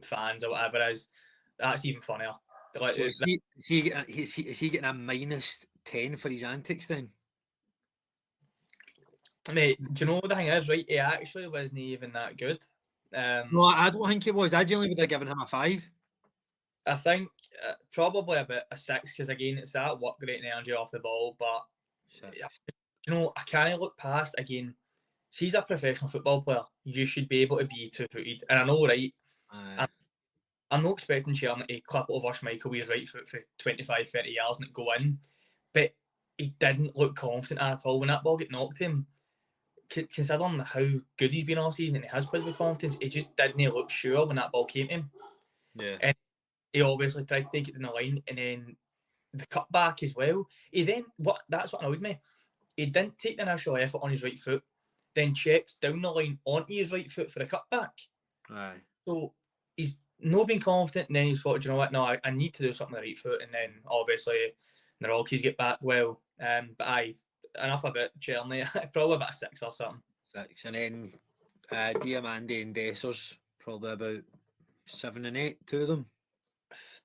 fans or whatever it is, that's even funnier. Like, So is he getting a -10 for his antics then? mate, do you know the thing is, right? He actually wasn't even that good. No, I don't think it was. I generally would have given him a 5. I think probably about a 6, because again, it's that work rate and energy off the ball. But you know, I can't look past, again. See, he's a professional football player. You should be able to be 2-footed, and I know, right? I'm not expecting Cherny to clap it over Schmeichel with his right foot for 25, 30 yards and it go in, but he didn't look confident at all when that ball got knocked to him. Considering how good he's been all season and he has played with confidence, he just didn't look sure when that ball came to him. Yeah. And he obviously tried to take it in the line, and then the cutback as well. That's what annoyed me. He didn't take the initial effort on his right foot, then checks down the line onto his right foot for the cutback. Aye. So he's not been confident, and then he's thought, you know what, no, I need to do something on the right foot, and then obviously the Rockies get back well. But enough about Cherny. Probably about a 6 or something. 6, and then Diamande and Dessers probably about 7 and 8, two of them.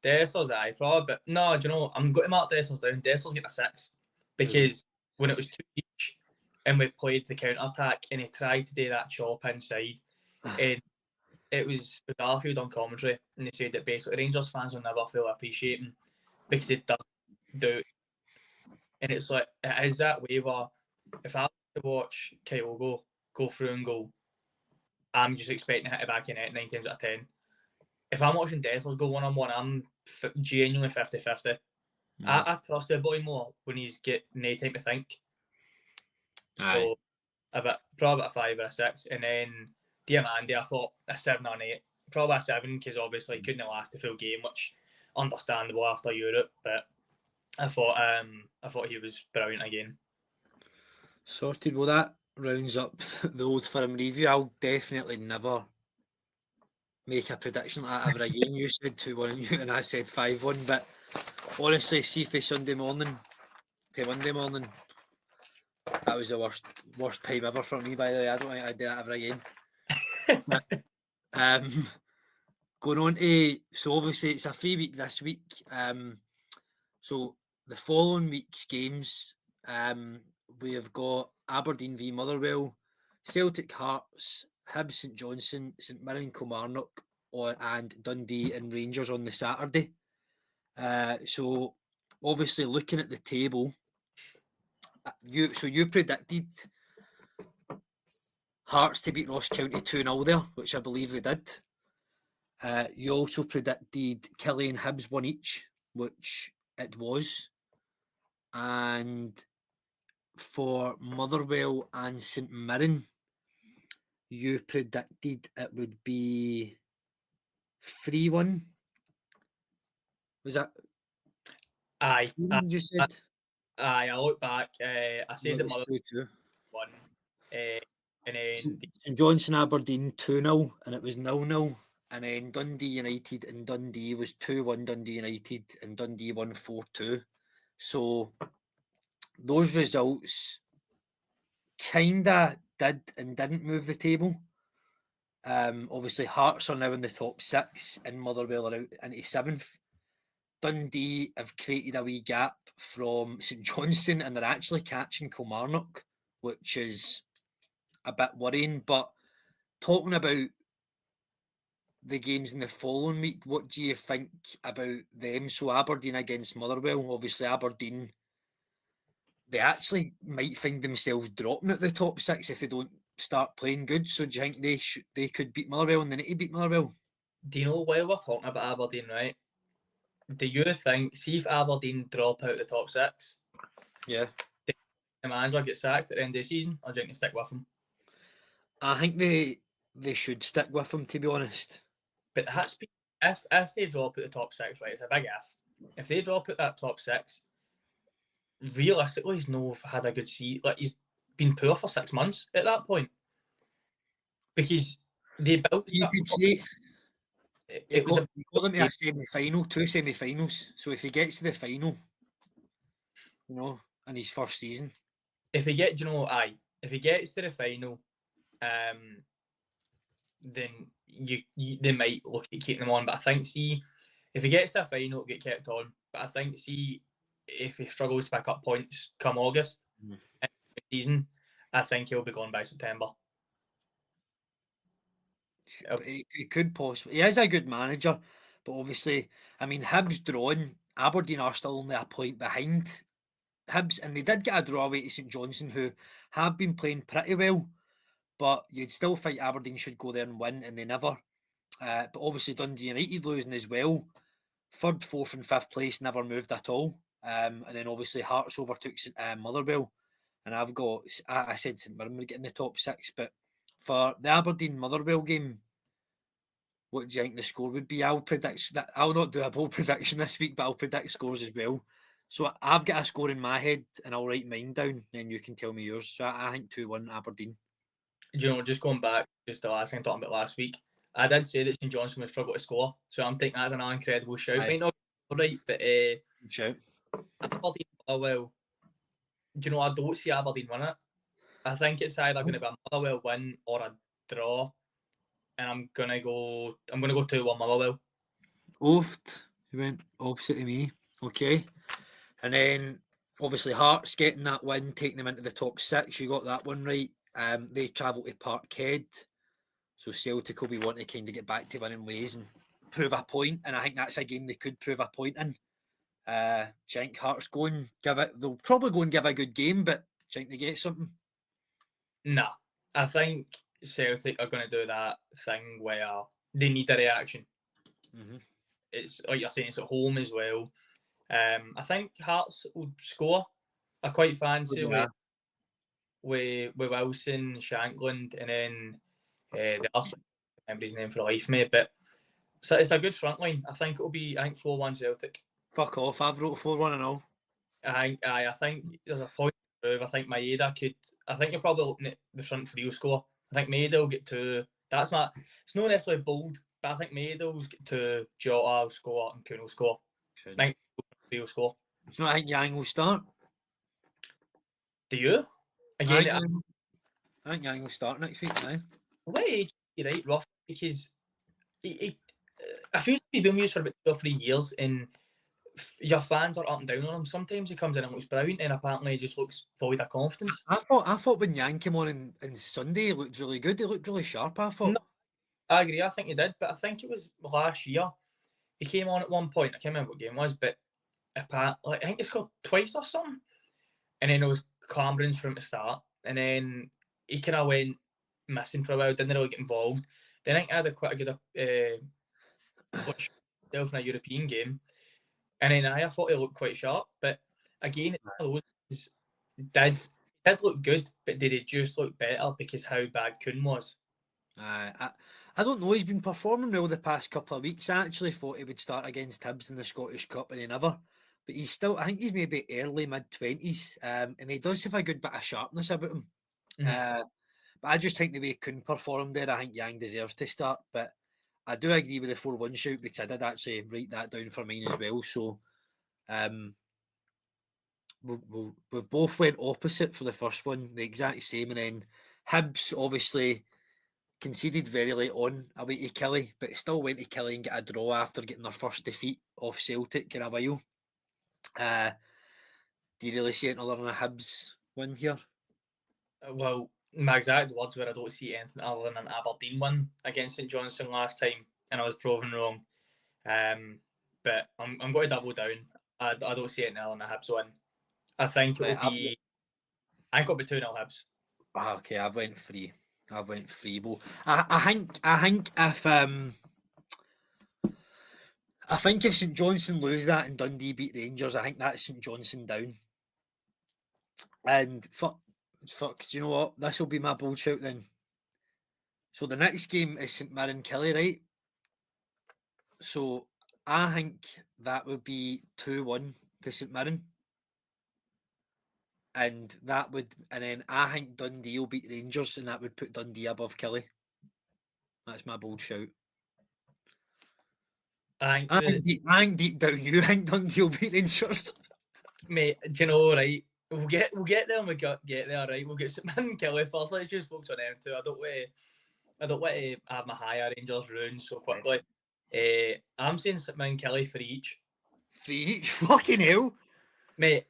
Dessers, probably, but no, do you know, I'm going to mark Dessers down. Dessers getting a 6 because when it was 2 each and we played the counter attack and he tried to do that chop inside, and it was Arfield on commentary, and they said that basically Rangers fans will never feel appreciating because it doesn't do it. And it's like, it is that way where if I have to watch Kyogo go through and go, I'm just expecting to hit it back in it 9 times out of 10. If I'm watching Dessers go one-on-one, I'm genuinely 50-50. I trust the boy more when he's get no time to think. So, probably a 5 or a 6. And then Diamande, I thought a 7 or an 8. Probably a 7 because obviously he couldn't last the full game, which understandable after Europe. But I thought he was brilliant again. Sorted. Well, that rounds up the Old Firm review. I'll definitely never make a prediction like that ever again. You said 2-1 and I said 5-1, but honestly, see for Sunday morning to Monday morning, that was the worst time ever for me, by the way. I don't think I'd do that ever again. But, going on to, so obviously it's a free week this week. So the following week's games, we have got Aberdeen v Motherwell, Celtic Hearts, Hibs St Johnstone, St Mirren Kilmarnock, and Dundee and Rangers on the Saturday. So obviously looking at the table, you predicted Hearts to beat Ross County 2-0 there, which I believe they did. You also predicted Killie and Hibs 1 each, which it was. And for Motherwell and St Mirren, you predicted it would be 3-1. Was that? Aye. You said? Aye, I look back. I said that Motherwell 2-2. won. And then St Johnstone Aberdeen 2-0, and it was 0-0. And then Dundee United and Dundee was 2-1 Dundee United, and Dundee won 4-2. So those results kinda did and didn't move the table. Obviously, Hearts are now in the top 6 and Motherwell are out into 7th. Dundee have created a wee gap from St Johnstone and they're actually catching Kilmarnock, which is a bit worrying. But talking about the games in the following week, what do you think about them? So Aberdeen against Motherwell. Obviously, Aberdeen, they actually might find themselves dropping at the top 6 if they don't start playing good. So do you think they could beat Motherwell and they need to beat Motherwell? Do you know, while we're talking about Aberdeen, right? Do you think, see if Aberdeen drop out the top 6, Yeah. the manager get sacked at the end of the season, or do you think they stick with him? I think they should stick with him, to be honest. But that's if they drop out the top 6, right? It's a big if. If they drop out that top 6, realistically, he's not had a good season. Like, he's been poor for 6 months at that point because they built. You could say It was a you got them to a semi-final, 2 semi-finals. So if he gets to the final, in his first season, if he if he gets to the final, then they might look at keeping him on. But I think, see, if he gets to a final, it'll get kept on. But I think, see, if he struggles to pick up points come August in the season, I think he'll be gone by September. he could possibly. He is a good manager, but obviously, I mean, Hibs drawing. Aberdeen are still only a point behind Hibs, and they did get a draw away to St Johnstone, who have been playing pretty well. But you'd still think Aberdeen should go there and win, and they never. But obviously, Dundee United losing as well. 3rd, 4th, and 5th place never moved at all. And then obviously Hearts overtook Motherwell. And I said St Mirren would get in the top 6. But for the Aberdeen Motherwell game, what do you think the score would be? I'll predict that. I'll not do a bold prediction this week, but I'll predict scores as well. So I've got a score in my head and I'll write mine down, and you can tell me yours. So I think 2-1 Aberdeen. Just going back just the last thing talking about last week, I did say that St Johnstone would struggle to score, so I'm thinking that's an incredible shout. Might not be right, but shout. Aberdeen Motherwell. I don't see Aberdeen win it. I think it's either going to be a Motherwell win or a draw, and I'm gonna go 2-1 Motherwell. Oft, you went opposite of me. Okay, and then obviously Hearts getting that win, taking them into the top 6. You got that one right. They travel to Parkhead, so Celtic will be wanting to kind of get back to winning ways and prove a point, and I think that's a game they could prove a point in. Do you think Hearts they'll probably go and give a good game, but do you think they get something? Nah, I think Celtic are going to do that thing where they need a reaction. Mm-hmm. It's like you're saying, it's at home as well. I think Hearts will score. I quite fancy with Wilson, Shankland, and then the other, I remember his name for the life, mate. But so it's a good front line. I think it'll be 4-1 Celtic. Fuck off! I've wrote 4-1 and all. I think there's a point to prove. I think Maeda could. I think you're probably looking at the front three will score. I think Maeda will get 2. That's my. It's not necessarily bold, but I think Maeda will get 2. Jota will score and Kuhn will score. I think three will score. Do you not think Yang will start? Do you? Again, I think Yang will start next week now. Wait, you're right, rough, because I feel he's been used for about 2 or 3 years, and your fans are up and down on him. Sometimes he comes in and looks brilliant, and apparently he just looks void of confidence. I thought when Yang came on in Sunday, he looked really good. He looked really sharp. I thought. No, I agree. I think he did, but I think it was last year. He came on at one point. I can't remember what game it was, but apparently, I think he scored twice or something. And then it was clamberings from the start, and then he kind of went missing for a while. Didn't really get involved. Then I think I had quite a good in a European game, and then I thought he looked quite sharp. But again, those did look good, but did it just look better because how bad Kuhn was? I don't know. He's been performing well the past couple of weeks. I actually thought he would start against Hibs in the Scottish Cup, and he never. But he's still. I think he's maybe early mid-20s, and he does have a good bit of sharpness about him. Mm-hmm. But I just think the way Kuhn performed there, I think Yang deserves to start. But I do agree with the 4-1 shout because I did actually write that down for mine as well. So, we both went opposite for the first one, the exact same, and then Hibs obviously conceded very late on away to Killie, but still went to Killie and got a draw after getting their first defeat off Celtic in a while. Do you really see it other than a Hibs win here? Well, my exact words were I don't see anything other than an Aberdeen win against St Johnstone last time, and I was proven wrong. But I'm going to double down. I don't see anything other than a Hibs win. I think it'll be. I think it'll be 2-0 Hibs. Okay, I've went 3. Well, I think if St Johnstone lose that and Dundee beat Rangers, I think that's St Johnstone down. And fuck, do you know what? This will be my bold shout then. So the next game is St Mirren Killie, right? So I think that would be 2-1 to St Mirren. And then I think Dundee will beat Rangers, and that would put Dundee above Killie. That's my bold shout. I think deep down you think Dundee will beat Rangers. Mate, do you know, right? We'll get there and get there, right? We'll get St Mirren Killie first. Let's just focus on them two. I don't want to have my higher Rangers ruined so quickly. I'm saying St Mirren Killie for each. For each? Fucking hell. Mate,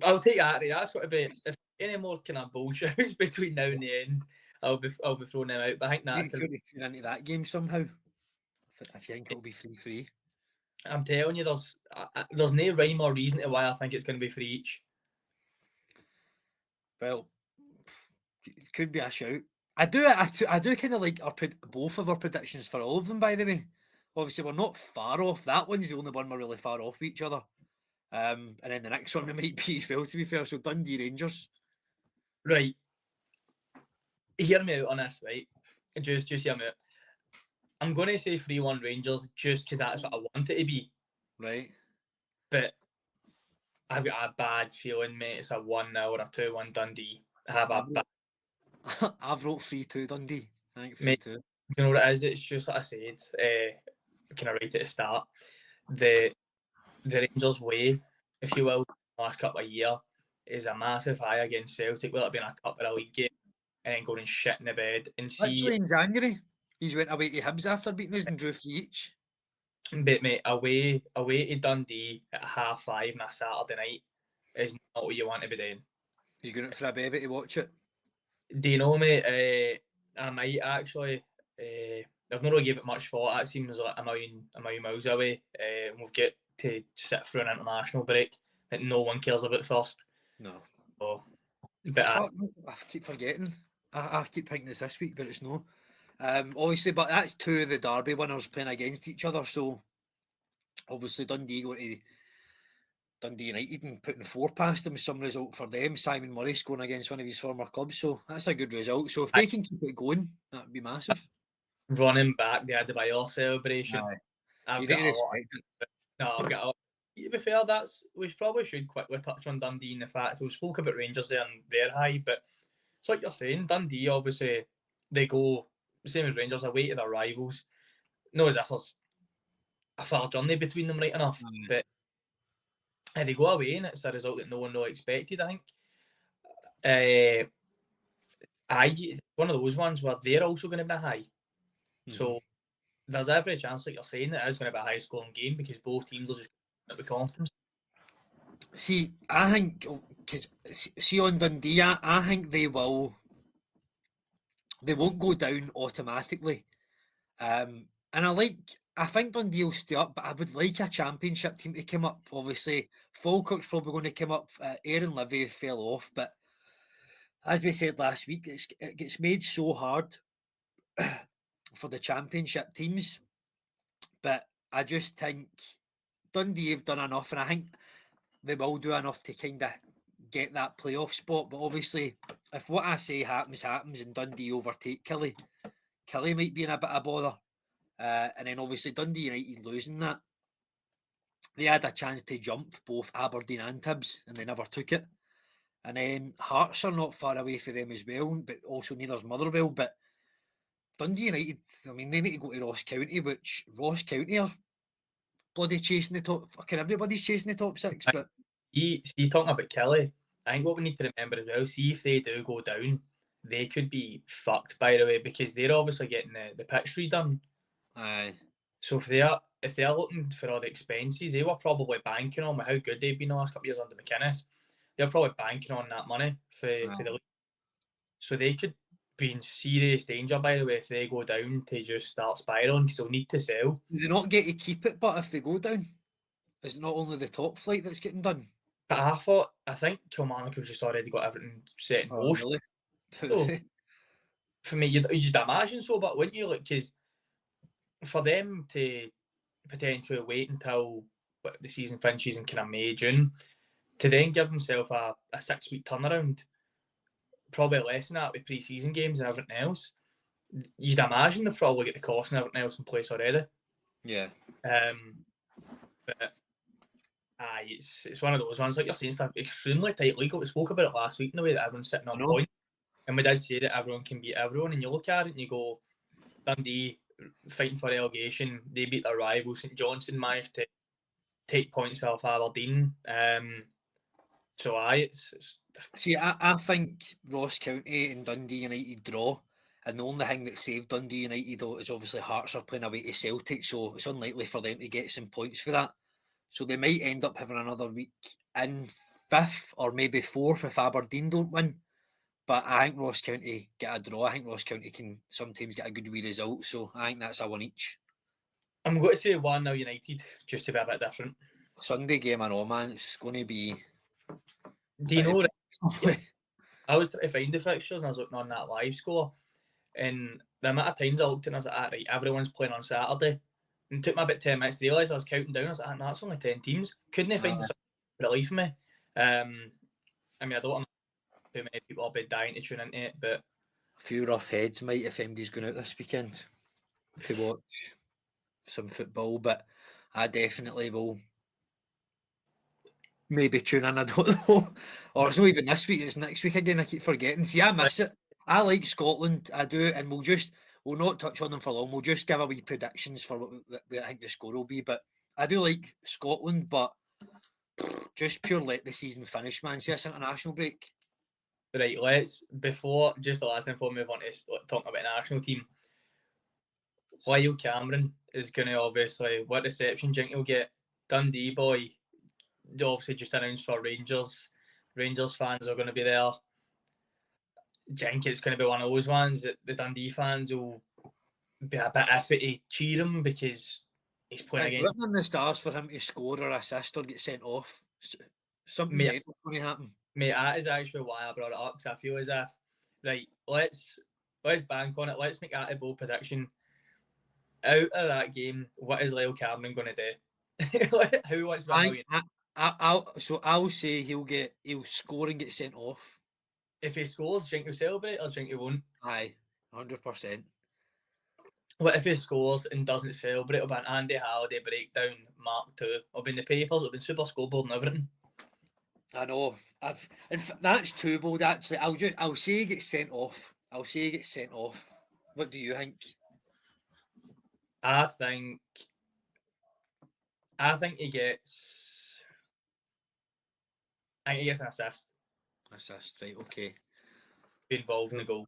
I'll take that. That's got to be. If any more kind of bullshits between now and the end, I'll be throwing them out. But I think that's going to tune into that game somehow. If you think it'll be 3-3. I'm telling you, there's no rhyme or reason to why I think it's going to be for each. Well, it could be a shout. I do kind of like both of our predictions for all of them, by the way. Obviously, we're not far off. That one's the only one we're really far off each other. And then the next one we might be as well, to be fair. So Dundee Rangers. Right. Hear me out on this, right? Just hear me out. I'm going to say 3-1 Rangers just because that's what I want it to be. Right. But I've got a bad feeling, mate. It's a 1-0 or a 2-1 Dundee. I've wrote 3-2 Dundee. I think 3-2. Mate, you know what it is? It's just like I said, kind of right at the start. The Rangers way, if you will, the last couple of years is a massive high against Celtic. Will it be in a cup or a league game and then going and shit in the bed and see. Literally in January, he went away to Hibs after beating us and drew 3 each. But mate, away to Dundee at 5:30 on a Saturday night is not what you want to be doing. You going out for a baby to watch it? Do you know, mate? I might actually. I've not really given it much thought. That seems like a million miles away. We've got to sit through an international break that no one cares about first. No. So, but I keep forgetting. I keep thinking this week, but it's no. Obviously, but that's 2 of the derby winners playing against each other. So obviously Dundee going to Dundee United and putting 4 past them, some result for them. Simon Murray scoring against one of his former clubs, so that's a good result. So if they can keep it going, that would be massive. Running back, they had the Bayer celebration. I've got a lot. To be fair, we probably should quickly touch on Dundee and the fact we spoke about Rangers there and their high, but it's like you're saying, Dundee obviously they go same as Rangers away to their rivals. No, as if there's a far journey between them, right enough, but they go away and it's a result that no one really expected. I think. One of those ones where they're also going to be high. Mm-hmm. So there's every chance, like you're saying, that it is going to be a high scoring game because both teams are just going to be confidence. See, I think because on Dundee, I think they won't go down automatically. And I think Dundee will stay up, but I would like a championship team to come up. Obviously, Falkirk's probably going to come up. Aaron Levy fell off, but as we said last week, it gets made so hard for the championship teams. But I just think Dundee have done enough, and I think they will do enough to kind of get that playoff spot. But obviously, if what I say happens and Dundee overtake Killie might be in a bit of bother. And then obviously Dundee United losing that, they had a chance to jump both Aberdeen and Hibs and they never took it. And then Hearts are not far away for them as well, but also neither's Motherwell. But Dundee United, I mean, they need to go to Ross County, which Ross County are bloody chasing the top. Fucking everybody's chasing the top 6. But see, talking about Killie, I think what we need to remember as well, see if they do go down, they could be fucked, by the way, because they're obviously getting the pitch redone. Aye. So if they are looking for all the expenses, they were probably banking on with how good they've been the last couple of years under McInnes. They're probably banking on that money for the league. So they could be in serious danger, by the way, if they go down to just start spiraling, because they'll need to sell. Do they not get to keep it, but if they go down? Is it not only the top flight that's getting done? But I think Kilmarnock have just already got everything set in motion. Really? So, for me, you'd imagine so, but wouldn't you? Like, because for them to potentially wait until the season finishes in kind of May, June, to then give themselves a 6-week turnaround, probably less than that with pre-season games and everything else, you'd imagine they've probably got the cost and everything else in place already. Yeah. But it's one of those ones, like you're saying, it's an extremely tight league. We spoke about it last week in the way that everyone's sitting on point. And we did say that everyone can beat everyone, and you look at it and you go, Dundee fighting for relegation, they beat their rival. St Johnstone managed to take points off Aberdeen. See, I think Ross County and Dundee United draw, and the only thing that saved Dundee United though is obviously Hearts are playing away to Celtic, so it's unlikely for them to get some points for that. So they might end up having another week in 5th or maybe 4th if Aberdeen don't win. But I think Ross County get a draw. I think Ross County can sometimes get a good wee result, so I think that's a 1 each. I'm going to say 1-0 United, just to be a bit different. Sunday game, I know, man. It's going to be... Do you know that? I was trying to find the fixtures and I was looking on that live score, and the amount of times I looked and I was like, right, everyone's playing on Saturday. And it took me about 10 minutes to realise I was counting down. I was like, no, it's only 10 teams. Couldn't find the relief for me. I mean, I don't know too many people will be dying to tune into it, but a few rough heads might if MD's going out this weekend to watch some football, but I definitely will maybe tune in, I don't know. Or it's not even this week, it's next week again. I keep forgetting. See, I miss it. I like Scotland, I do, and we'll not touch on them for long. We'll just give a wee predictions for what I think the score will be. But I do like Scotland, but just pure let the season finish, man. See this international break. Right, let's, before, just the last thing before we move on to talking about the national team, Lyle Cameron is going to obviously, what reception do you think he'll get? Dundee boy, obviously just announced for Rangers. Rangers fans are going to be there. Do you think it's going to be one of those ones that the Dundee fans will be a bit iffy to cheer him because he's playing against... Written in the stars for him to score or assist or get sent off. Something mental's going to happen. Mate, that is actually why I brought it up, because I feel as if, right, let's bank on it. Let's make that a bold prediction. Out of that game, what is Lyle Cameron going to do? Who wants to I'll say he'll score and get sent off. If he scores, do you think he'll celebrate or do you think he won't? Aye, 100%. What if he scores and doesn't celebrate? It'll be an Andy Halliday breakdown Mark 2. It'll be in the papers, it'll be in Super Scoreboard and everything. I know. That's too bold, actually. I'll say he gets sent off. What do you think? I think he gets... I think he gets an assist. Assist, right, okay. Be involved in the goal.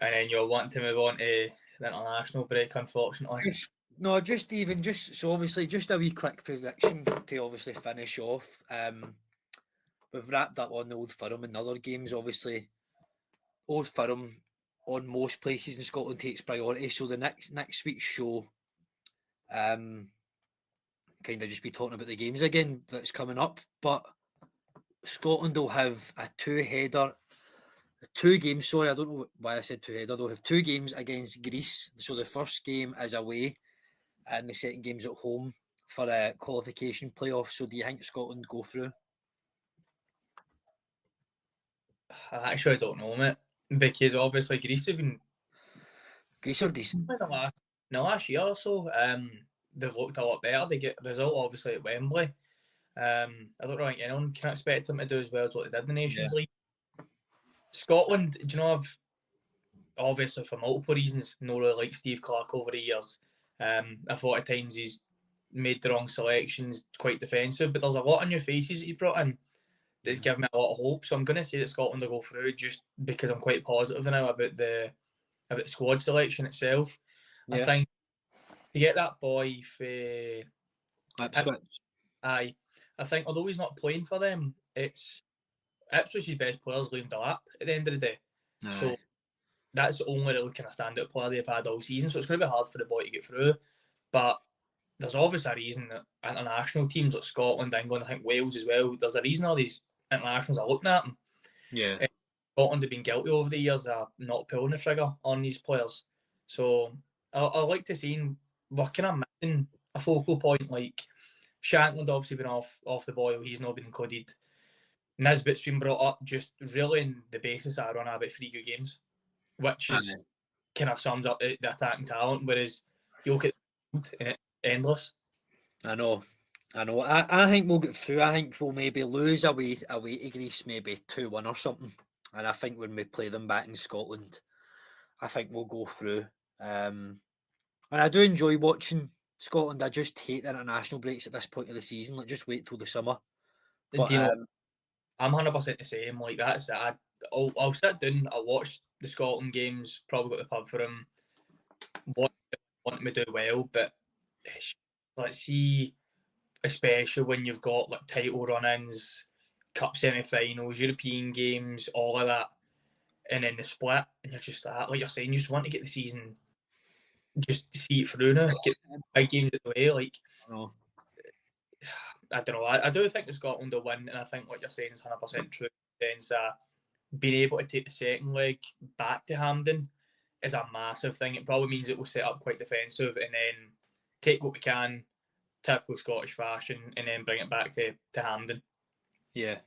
And then you'll want to move on to the international break, unfortunately. So obviously, just a wee quick prediction to obviously finish off. We've wrapped up on the Old Firm and other games. Obviously, Old Firm on most places in Scotland takes priority. So the next week's show, kind of just be talking about the games again that's coming up. But Scotland will have a two games. Sorry, I don't know why I said two-header. They'll have 2 games against Greece. So the first game is away, and the second game's at home for a qualification playoff. So do you think Scotland go through? I actually don't know, mate. Because obviously Greece are decent. Last year or so, they've looked a lot better. They get a result obviously at Wembley. I don't really think anyone can expect them to do as well as what they did in the Nations League. Scotland, do you know, I've obviously for multiple reasons not really liked Steve Clarke over the years. I thought at times he's made the wrong selections, quite defensive, but there's a lot of new faces that he brought in. that's given me a lot of hope. So I'm going to say that Scotland will go through just because I'm quite positive now about the squad selection itself. I think to get that boy for Ipswich. I think although he's not playing for them, it's Ipswich's best players Liam Delap at the end of the day. So that's the only really kind of standout player they've had all season. So it's going to be hard for the boy to get through. But there's obviously a reason that international teams like Scotland, England, I think Wales as well, there's a reason all these internationals are looking at them. Yeah. Scotland have been guilty over the years of not pulling the trigger on these players. So I like to see we're kind of missing a focal point. Like Shankland obviously been off the boil, he's not been included. Nisbet's been brought up just really in the basis that I run about 3 good games, which is kind of sums up the attacking talent, whereas you look at and it's endless. I know. I think we'll get through. I think we'll maybe lose away to Greece, maybe 2-1 or something. And I think when we play them back in Scotland, I think we'll go through. And I do enjoy watching Scotland. I just hate the international breaks at this point of the season. Like, just wait till the summer. But I'm 100% the same. Like that's it. I'll sit down. I'll watch the Scotland games. Probably go to the pub for them. Want me to do well, but let's see. Especially when you've got like title run-ins, cup semi-finals, European games, all of that, and then the split, and you're just like you're saying, you just want to get the season, just see it through now, get big games out the way. Like, I don't know. I do think that Scotland will win, and I think what you're saying is 100% true. In the sense that being able to take the second leg back to Hampden is a massive thing. It probably means it will set up quite defensive, and then take what we can. Typical Scottish fashion, and then bring it back to Hampden. Yeah,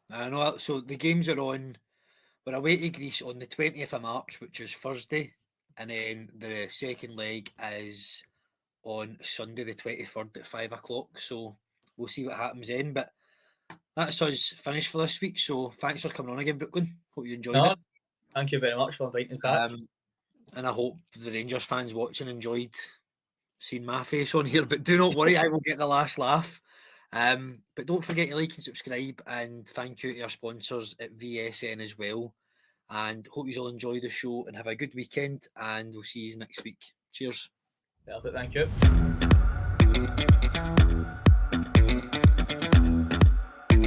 I know. So the games are on. We're away to Greece on the 20th of March, which is Thursday, and then the second leg is on Sunday, the 23rd at 5 o'clock. So we'll see what happens then. But that's us finished for this week. So thanks for coming on again, Brooklyn. Hope you enjoyed it. Thank you very much for inviting us back. And I hope the Rangers fans watching enjoyed seeing my face on here, but do not worry, I will get the last laugh. But don't forget to like and subscribe, and thank you to our sponsors at VSN as well. And hope you all enjoy the show and have a good weekend, and we'll see you next week. Cheers. Perfect, thank you.